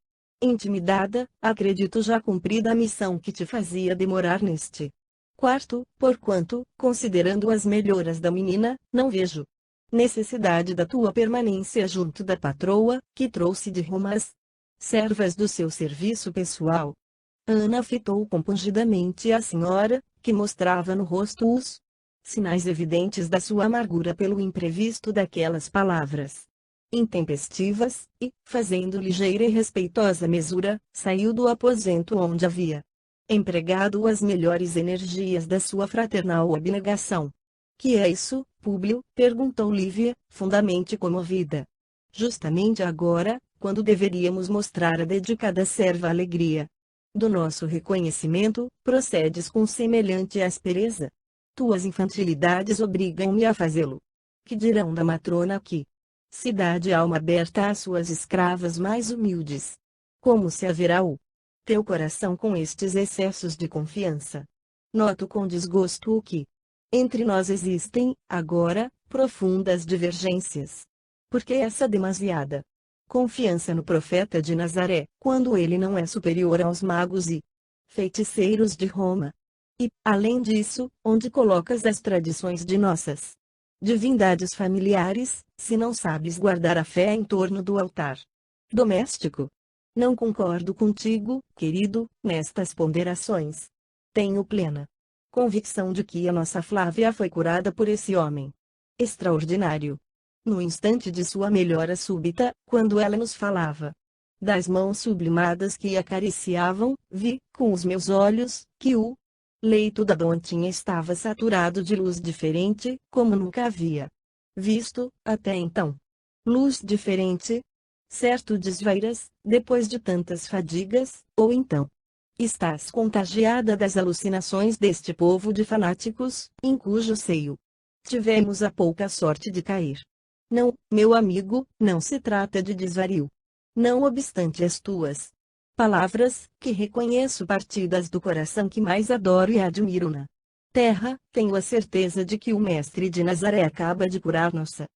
intimidada, acredito já cumprida a missão que te fazia demorar neste quarto, porquanto, considerando as melhoras da menina, não vejo necessidade da tua permanência junto da patroa, que trouxe de Roma as servas do seu serviço pessoal. Ana fitou compungidamente a senhora, que mostrava no rosto os sinais evidentes da sua amargura pelo imprevisto daquelas palavras intempestivas, e, fazendo ligeira e respeitosa mesura, saiu do aposento onde havia empregado as melhores energias da sua fraternal abnegação. Que é isso, Públio? Perguntou Lívia, fundamente comovida. Justamente agora, quando deveríamos mostrar à dedicada serva a alegria do nosso reconhecimento, procedes com semelhante aspereza. Tuas infantilidades obrigam-me a fazê-lo. Que dirão da matrona que se dá de alma aberta às suas escravas mais humildes? Como se haverá o teu coração com estes excessos de confiança? Noto com desgosto que entre nós existem, agora, profundas divergências. Porque essa demasiada confiança no profeta de Nazaré, quando ele não é superior aos magos e feiticeiros de Roma? E, além disso, onde colocas as tradições de nossas divindades familiares, se não sabes guardar a fé em torno do altar doméstico? Não concordo contigo, querido, nestas ponderações. Tenho plena convicção de que a nossa Flávia foi curada por esse homem extraordinário. No instante de sua melhora súbita, quando ela nos falava das mãos sublimadas que a acariciavam, vi, com os meus olhos, que o leito da dontinha estava saturado de luz diferente, como nunca havia visto, até então. Luz diferente? Certo desvairas, depois de tantas fadigas, ou então estás contagiada das alucinações deste povo de fanáticos, em cujo seio tivemos a pouca sorte de cair. Não, meu amigo, não se trata de desvario. Não obstante as tuas palavras, que reconheço partidas do coração que mais adoro e admiro na terra, tenho a certeza de que o Mestre de Nazaré acaba de curar nossa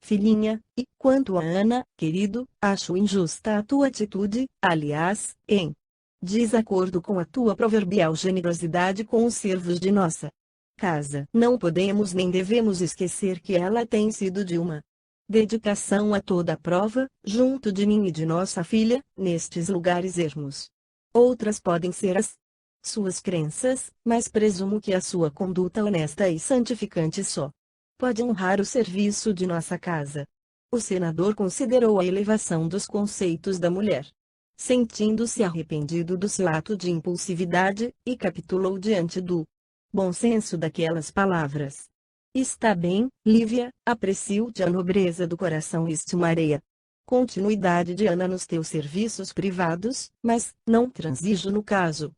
filhinha, e, quanto a Ana, querido, acho injusta a tua atitude, aliás, em desacordo com a tua proverbial generosidade com os servos de nossa casa. Não podemos nem devemos esquecer que ela tem sido de uma dedicação a toda a prova, junto de mim e de nossa filha, nestes lugares ermos. Outras podem ser as suas crenças, mas presumo que a sua conduta honesta e santificante só pode honrar o serviço de nossa casa. O senador considerou a elevação dos conceitos da mulher, sentindo-se arrependido do seu ato de impulsividade, e capitulou diante do bom senso daquelas palavras. Está bem, Lívia, aprecio-te a nobreza do coração e estimarei a continuidade de Ana nos teus serviços privados, mas não transijo no caso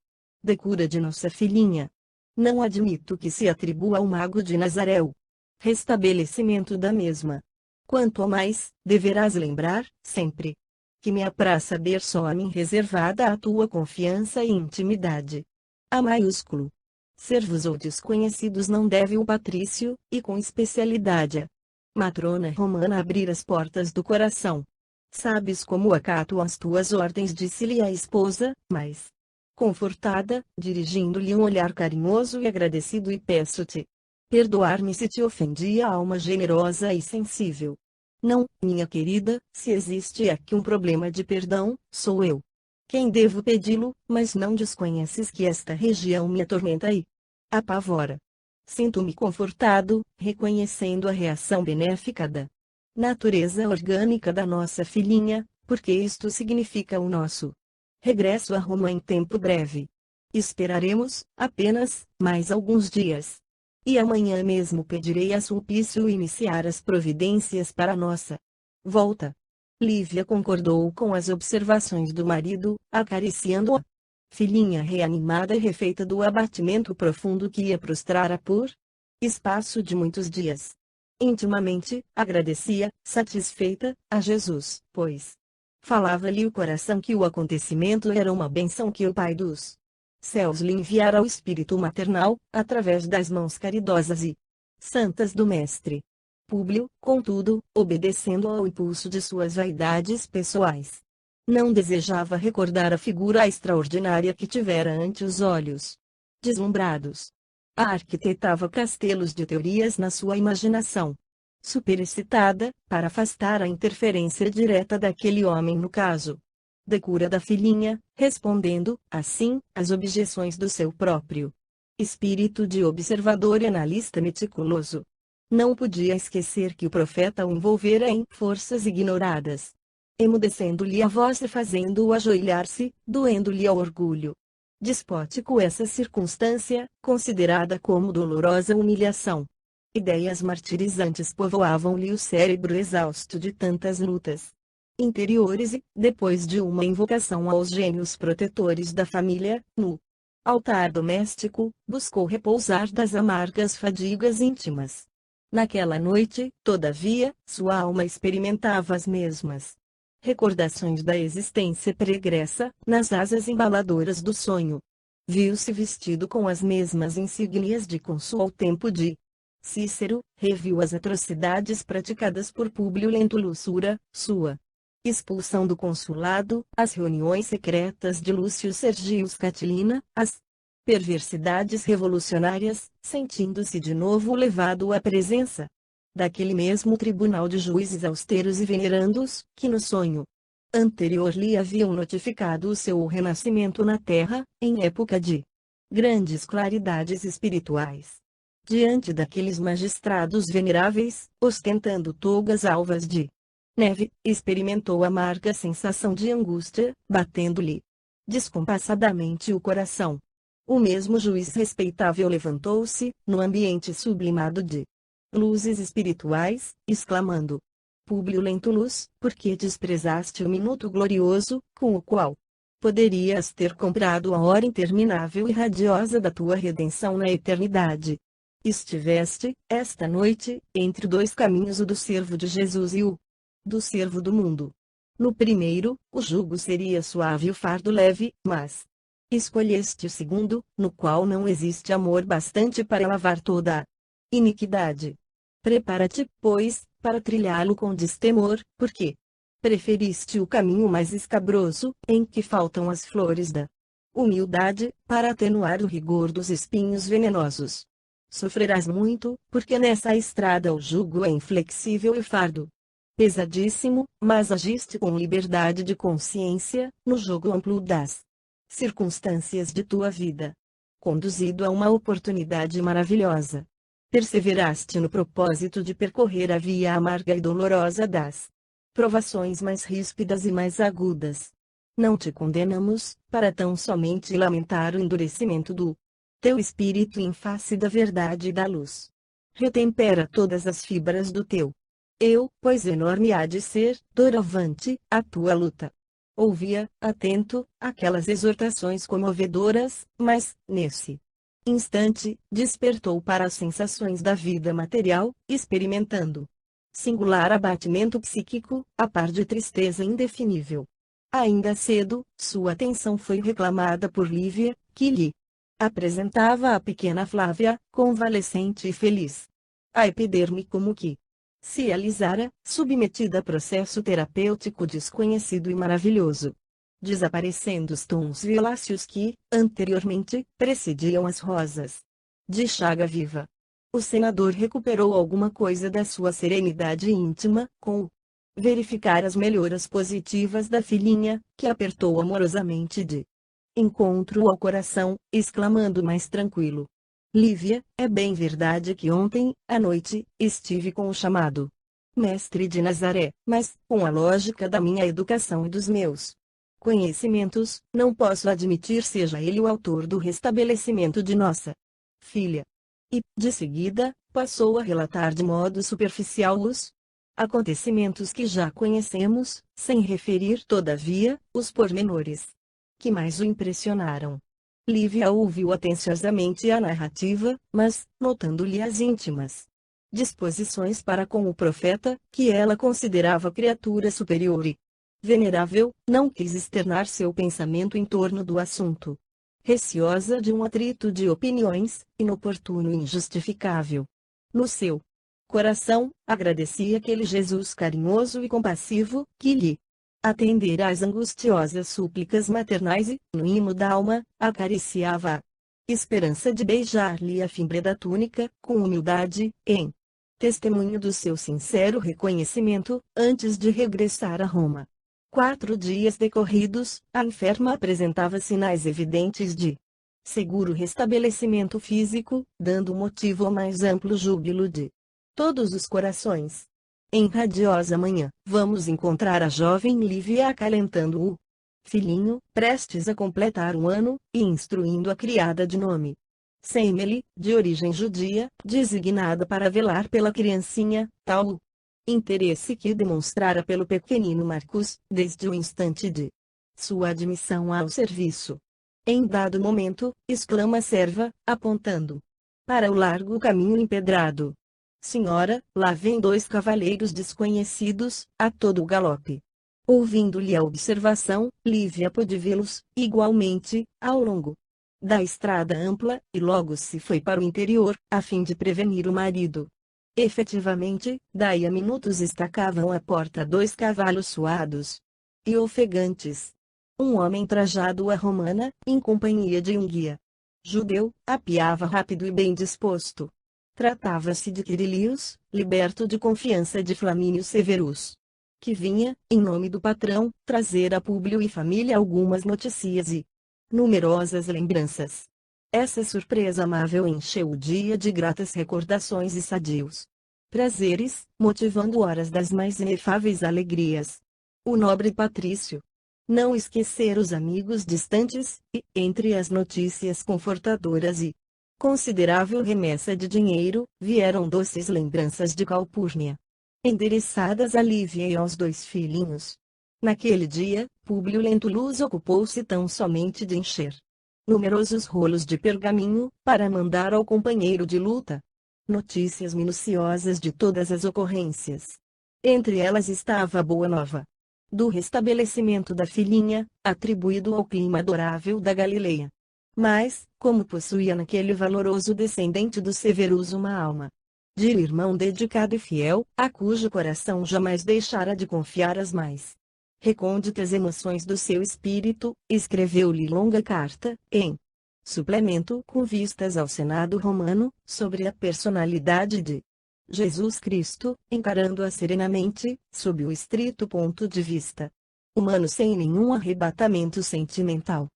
da cura de nossa filhinha. Não admito que se atribua ao mago de Nazaré o restabelecimento da mesma. Quanto ao mais, deverás lembrar, sempre, que me apraz saber só a mim reservada a tua confiança e intimidade. A maiúsculo. Servos ou desconhecidos não deve o patrício, e com especialidade a matrona romana abrir as portas do coração. Sabes como acato as tuas ordens, disse-lhe a esposa, mas confortada, dirigindo-lhe um olhar carinhoso e agradecido, e peço-te perdoar-me se te ofendi a alma generosa e sensível. Não, minha querida, se existe aqui um problema de perdão, sou eu. Quem devo pedi-lo, mas não desconheces que esta região me atormenta e apavora. Sinto-me confortado, reconhecendo a reação benéfica da natureza orgânica da nossa filhinha, porque isto significa o nosso regresso a Roma em tempo breve. Esperaremos, apenas, mais alguns dias. E amanhã mesmo pedirei a Sulpício iniciar as providências para nossa volta. Lívia concordou com as observações do marido, acariciando-a. Filhinha reanimada e refeita do abatimento profundo que ia prostrara por espaço de muitos dias. Intimamente, agradecia, satisfeita, a Jesus, pois falava-lhe o coração que o acontecimento era uma bênção que o Pai dos céus lhe enviara ao espírito maternal, através das mãos caridosas e santas do Mestre. Públio, contudo, obedecendo ao impulso de suas vaidades pessoais, não desejava recordar a figura extraordinária que tivera ante os olhos. Deslumbrados, arquitetava castelos de teorias na sua imaginação. Superexcitada, para afastar a interferência direta daquele homem no caso da cura da filhinha, respondendo, assim, às objeções do seu próprio espírito de observador e analista meticuloso. Não podia esquecer que o profeta o envolvera em forças ignoradas, emudecendo-lhe a voz e fazendo-o ajoelhar-se, doendo-lhe ao orgulho despótico essa circunstância, considerada como dolorosa humilhação. Ideias martirizantes povoavam-lhe o cérebro exausto de tantas lutas interiores e, depois de uma invocação aos gênios protetores da família, no altar doméstico, buscou repousar das amargas fadigas íntimas. Naquela noite, todavia, sua alma experimentava as mesmas recordações da existência pregressa, nas asas embaladoras do sonho. Viu-se vestido com as mesmas insígnias de cônsul ao tempo de Cícero, reviu as atrocidades praticadas por Públio Lentulus, sua expulsão do consulado, as reuniões secretas de Lúcio Sergius Catilina, as perversidades revolucionárias, sentindo-se de novo levado à presença daquele mesmo tribunal de juízes austeros e venerandos, que no sonho anterior lhe haviam notificado o seu renascimento na terra, em época de grandes claridades espirituais. Diante daqueles magistrados veneráveis, ostentando togas alvas de neve, experimentou amarga sensação de angústia, batendo-lhe descompassadamente o coração. O mesmo juiz respeitável levantou-se, no ambiente sublimado de luzes espirituais, exclamando: Públio Lentulus, por que desprezaste o minuto glorioso, com o qual poderias ter comprado a hora interminável e radiosa da tua redenção na eternidade? Estiveste, esta noite, entre dois caminhos, o do servo de Jesus e o do servo do mundo. No primeiro, o jugo seria suave e o fardo leve, mas escolheste o segundo, no qual não existe amor bastante para lavar toda a iniquidade. Prepara-te, pois, para trilhá-lo com destemor, porque preferiste o caminho mais escabroso, em que faltam as flores da humildade, para atenuar o rigor dos espinhos venenosos. Sofrerás muito, porque nessa estrada o jugo é inflexível e o fardo pesadíssimo, mas agiste com liberdade de consciência, no jogo amplo das circunstâncias de tua vida. Conduzido a uma oportunidade maravilhosa, perseveraste no propósito de percorrer a via amarga e dolorosa das provações mais ríspidas e mais agudas. Não te condenamos, para tão somente lamentar o endurecimento do teu espírito em face da verdade e da luz. Retempera todas as fibras do teu pois enorme há de ser, doravante, a tua luta. Ouvia, atento, aquelas exortações comovedoras, mas, nesse instante, despertou para as sensações da vida material, experimentando singular abatimento psíquico, a par de tristeza indefinível. Ainda cedo, sua atenção foi reclamada por Lívia, que lhe apresentava a pequena Flávia, convalescente e feliz. A epiderme como que se alisara, submetida a processo terapêutico desconhecido e maravilhoso, desaparecendo os tons violáceos que, anteriormente, precediam as rosas de chaga viva. O senador recuperou alguma coisa da sua serenidade íntima, com o verificar as melhoras positivas da filhinha, que apertou amorosamente de encontro ao coração, exclamando mais tranquilo: Lívia, é bem verdade que ontem, à noite, estive com o chamado Mestre de Nazaré, mas, com a lógica da minha educação e dos meus conhecimentos, não posso admitir seja ele o autor do restabelecimento de nossa filha. E, de seguida, passou a relatar de modo superficial os acontecimentos que já conhecemos, sem referir todavia, os pormenores que mais o impressionaram. Lívia ouviu atenciosamente a narrativa, mas, notando-lhe as íntimas disposições para com o profeta, que ela considerava criatura superior e venerável, não quis externar seu pensamento em torno do assunto, receosa de um atrito de opiniões, inoportuno e injustificável. No seu coração, agradecia aquele Jesus carinhoso e compassivo, que lhe atendera às angustiosas súplicas maternais e, no imo da alma, acariciava a esperança de beijar-lhe a fimbre da túnica, com humildade, em testemunho do seu sincero reconhecimento, antes de regressar a Roma. 4 dias decorridos, a enferma apresentava sinais evidentes de seguro restabelecimento físico, dando motivo ao mais amplo júbilo de todos os corações. Em radiosa manhã, vamos encontrar a jovem Lívia acalentando o filhinho, prestes a completar 1 ano, e instruindo a criada de nome Semele, de origem judia, designada para velar pela criancinha, tal o interesse que demonstrara pelo pequenino Marcos, desde o instante de sua admissão ao serviço. Em dado momento, exclama a serva, apontando para o largo caminho empedrado: Senhora, lá vêm 2 cavaleiros desconhecidos, a todo o galope. Ouvindo-lhe a observação, Lívia pôde vê-los, igualmente, ao longo da estrada ampla, e logo se foi para o interior, a fim de prevenir o marido. Efetivamente, daí a minutos estacavam à porta 2 cavalos suados e ofegantes. Um homem trajado à romana, em companhia de um guia judeu, apiava rápido e bem disposto. Tratava-se de Quirilius, liberto de confiança de Flamínio Severus, que vinha, em nome do patrão, trazer a Públio e família algumas notícias e numerosas lembranças. Essa surpresa amável encheu o dia de gratas recordações e sadios prazeres, motivando horas das mais inefáveis alegrias. O nobre patrício não esquecera os amigos distantes, e, entre as notícias confortadoras e considerável remessa de dinheiro, vieram doces lembranças de Calpurnia, endereçadas a Lívia e aos 2 filhinhos. Naquele dia, Públio Lentulus ocupou-se tão somente de encher numerosos rolos de pergaminho, para mandar ao companheiro de luta notícias minuciosas de todas as ocorrências. Entre elas estava a boa nova do restabelecimento da filhinha, atribuído ao clima adorável da Galileia. Mas, como possuía naquele valoroso descendente do Severus uma alma de irmão dedicado e fiel, a cujo coração jamais deixara de confiar as mais recônditas emoções do seu espírito, escreveu-lhe longa carta, em suplemento com vistas ao Senado romano, sobre a personalidade de Jesus Cristo, encarando-a serenamente, sob o estrito ponto de vista humano sem nenhum arrebatamento sentimental.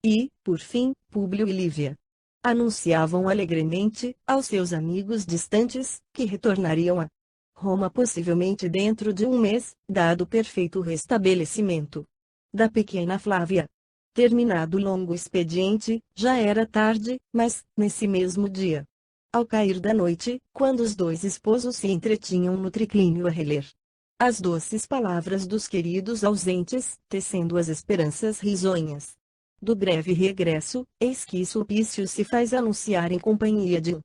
E, por fim, Públio e Lívia anunciavam alegremente, aos seus amigos distantes, que retornariam a Roma possivelmente dentro de 1 mês, dado o perfeito restabelecimento da pequena Flávia. Terminado o longo expediente, já era tarde, mas, nesse mesmo dia, ao cair da noite, quando os 2 esposos se entretinham no triclínio a reler as doces palavras dos queridos ausentes, tecendo as esperanças risonhas do breve regresso, eis que Sulpício se faz anunciar em companhia de um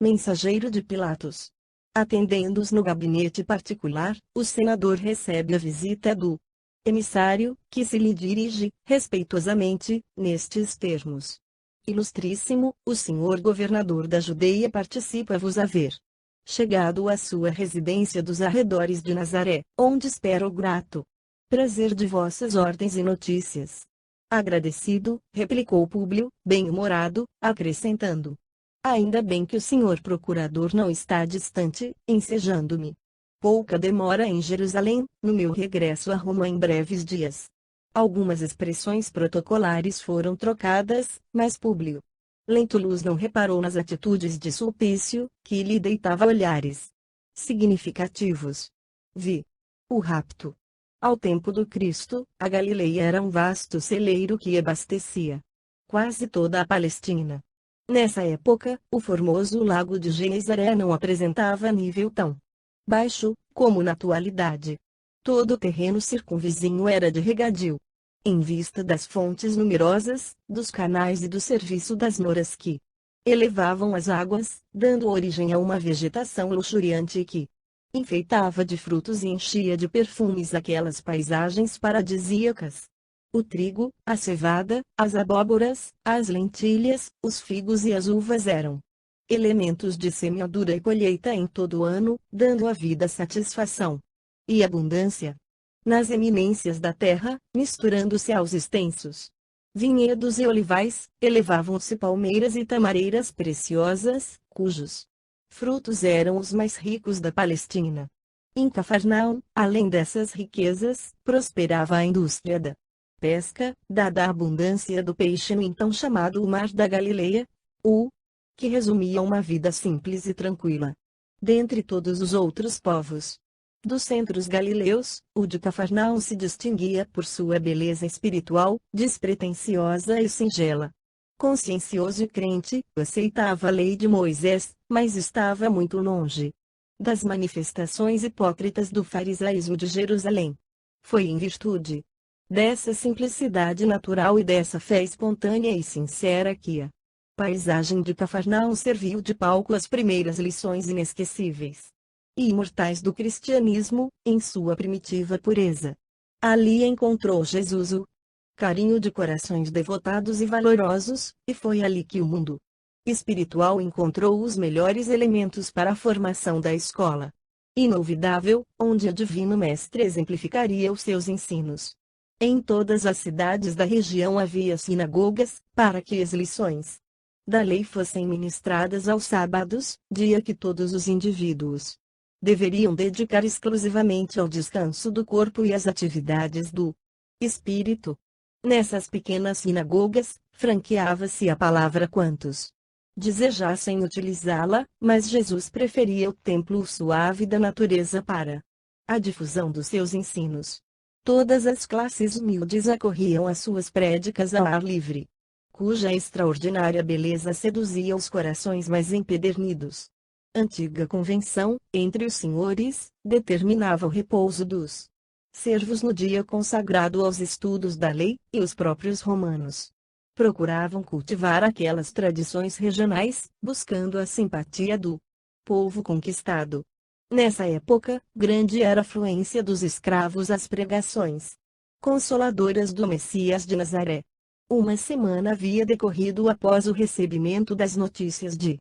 mensageiro de Pilatos. Atendendo-os no gabinete particular, o senador recebe a visita do emissário, que se lhe dirige, respeitosamente, nestes termos: Ilustríssimo, o senhor governador da Judeia participa-vos haver chegado à sua residência dos arredores de Nazaré, onde espera o grato prazer de vossas ordens e notícias. Agradecido, replicou Públio, bem-humorado, acrescentando: Ainda bem que o senhor procurador não está distante, ensejando-me Pouca demora em Jerusalém, no meu regresso a Roma em breves dias. Algumas expressões protocolares foram trocadas, mas Públio Lentulus não reparou nas atitudes de Sulpício, que lhe deitava olhares significativos. Vi o rapto. Ao tempo do Cristo, a Galileia era um vasto celeiro que abastecia quase toda a Palestina. Nessa época, o formoso lago de Genezaré não apresentava nível tão baixo como na atualidade. Todo o terreno circunvizinho era de regadio. Em vista das fontes numerosas, dos canais e do serviço das noras que elevavam as águas, dando origem a uma vegetação luxuriante que enfeitava de frutos e enchia de perfumes aquelas paisagens paradisíacas. O trigo, a cevada, as abóboras, as lentilhas, os figos e as uvas eram elementos de semeadura e colheita em todo o ano, dando à vida satisfação e abundância. Nas eminências da terra, misturando-se aos extensos vinhedos e olivais, elevavam-se palmeiras e tamareiras preciosas, cujos frutos eram os mais ricos da Palestina. Em Cafarnaum, além dessas riquezas, prosperava a indústria da pesca, dada a abundância do peixe no então chamado o Mar da Galileia, o que resumia uma vida simples e tranquila. Dentre todos os outros povos dos centros galileus, o de Cafarnaum se distinguia por sua beleza espiritual, despretensiosa e singela. Consciencioso e crente, aceitava a lei de Moisés, mas estava muito longe das manifestações hipócritas do farisaísmo de Jerusalém. Foi em virtude dessa simplicidade natural e dessa fé espontânea e sincera que a paisagem de Cafarnaum serviu de palco às primeiras lições inesquecíveis e imortais do cristianismo, em sua primitiva pureza. Ali encontrou Jesus o carinho de corações devotados e valorosos, e foi ali que o mundo espiritual encontrou os melhores elementos para a formação da escola inolvidável, onde o Divino Mestre exemplificaria os seus ensinos. Em todas as cidades da região havia sinagogas, para que as lições da lei fossem ministradas aos sábados, dia que todos os indivíduos deveriam dedicar exclusivamente ao descanso do corpo e às atividades do espírito. Nessas pequenas sinagogas, franqueava-se a palavra quantos desejassem utilizá-la, mas Jesus preferia o templo suave da natureza para a difusão dos seus ensinos. Todas as classes humildes acorriam às suas prédicas ao ar livre, cuja extraordinária beleza seduzia os corações mais empedernidos. Antiga convenção, entre os senhores, determinava o repouso dos servos no dia consagrado aos estudos da lei, e os próprios romanos procuravam cultivar aquelas tradições regionais, buscando a simpatia do povo conquistado. Nessa época, grande era a afluência dos escravos às pregações consoladoras do Messias de Nazaré. Uma semana havia decorrido após o recebimento das notícias de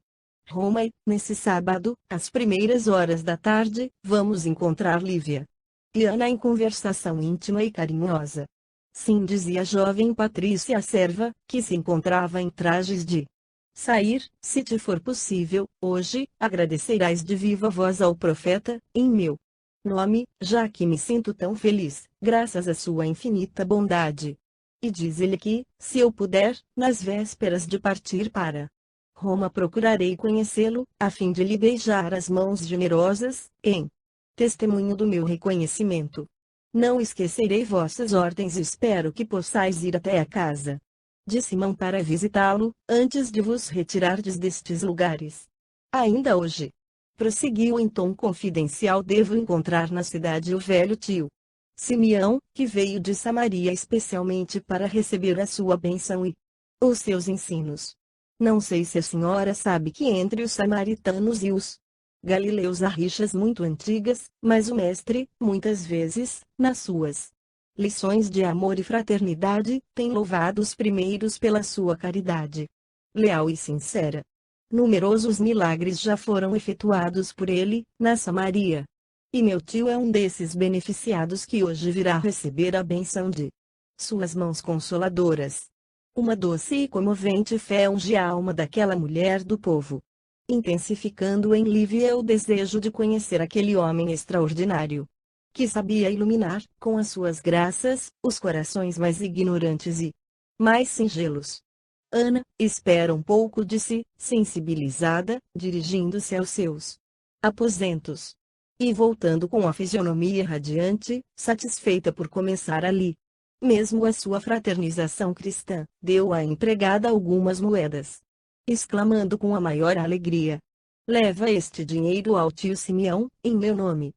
Roma e, nesse sábado, às primeiras horas da tarde, vamos encontrar Lívia e Ana em conversação íntima e carinhosa. Sim, dizia a jovem Patrícia à serva, que se encontrava em trajes de sair, se te for possível, hoje, agradecerás de viva voz ao profeta, em meu nome, já que me sinto tão feliz, graças à sua infinita bondade. E diz-lhe que, se eu puder, nas vésperas de partir para Roma procurarei conhecê-lo, a fim de lhe beijar as mãos generosas, em testemunho do meu reconhecimento. Não esquecerei vossas ordens e espero que possais ir até a casa de Simão para visitá-lo, antes de vos retirardes destes lugares. Ainda hoje, prosseguiu em tom confidencial, devo encontrar na cidade o velho tio Simeão, que veio de Samaria especialmente para receber a sua bênção e os seus ensinos. Não sei se a senhora sabe que entre os samaritanos e os galileus há rixas muito antigas, mas o mestre, muitas vezes, nas suas lições de amor e fraternidade, tem louvado os primeiros pela sua caridade leal e sincera. Numerosos milagres já foram efetuados por ele, na Samaria. E meu tio é um desses beneficiados que hoje virá receber a bênção de suas mãos consoladoras. Uma doce e comovente fé unge a alma daquela mulher do povo intensificando em Lívia o desejo de conhecer aquele homem extraordinário, que sabia iluminar, com as suas graças, os corações mais ignorantes e mais singelos. Ana espera um pouco, disse, sensibilizada, dirigindo-se aos seus aposentos. E voltando com a fisionomia radiante, satisfeita por começar ali mesmo a sua fraternização cristã, deu à empregada algumas moedas, exclamando com a maior alegria: leva este dinheiro ao tio Simeão, em meu nome.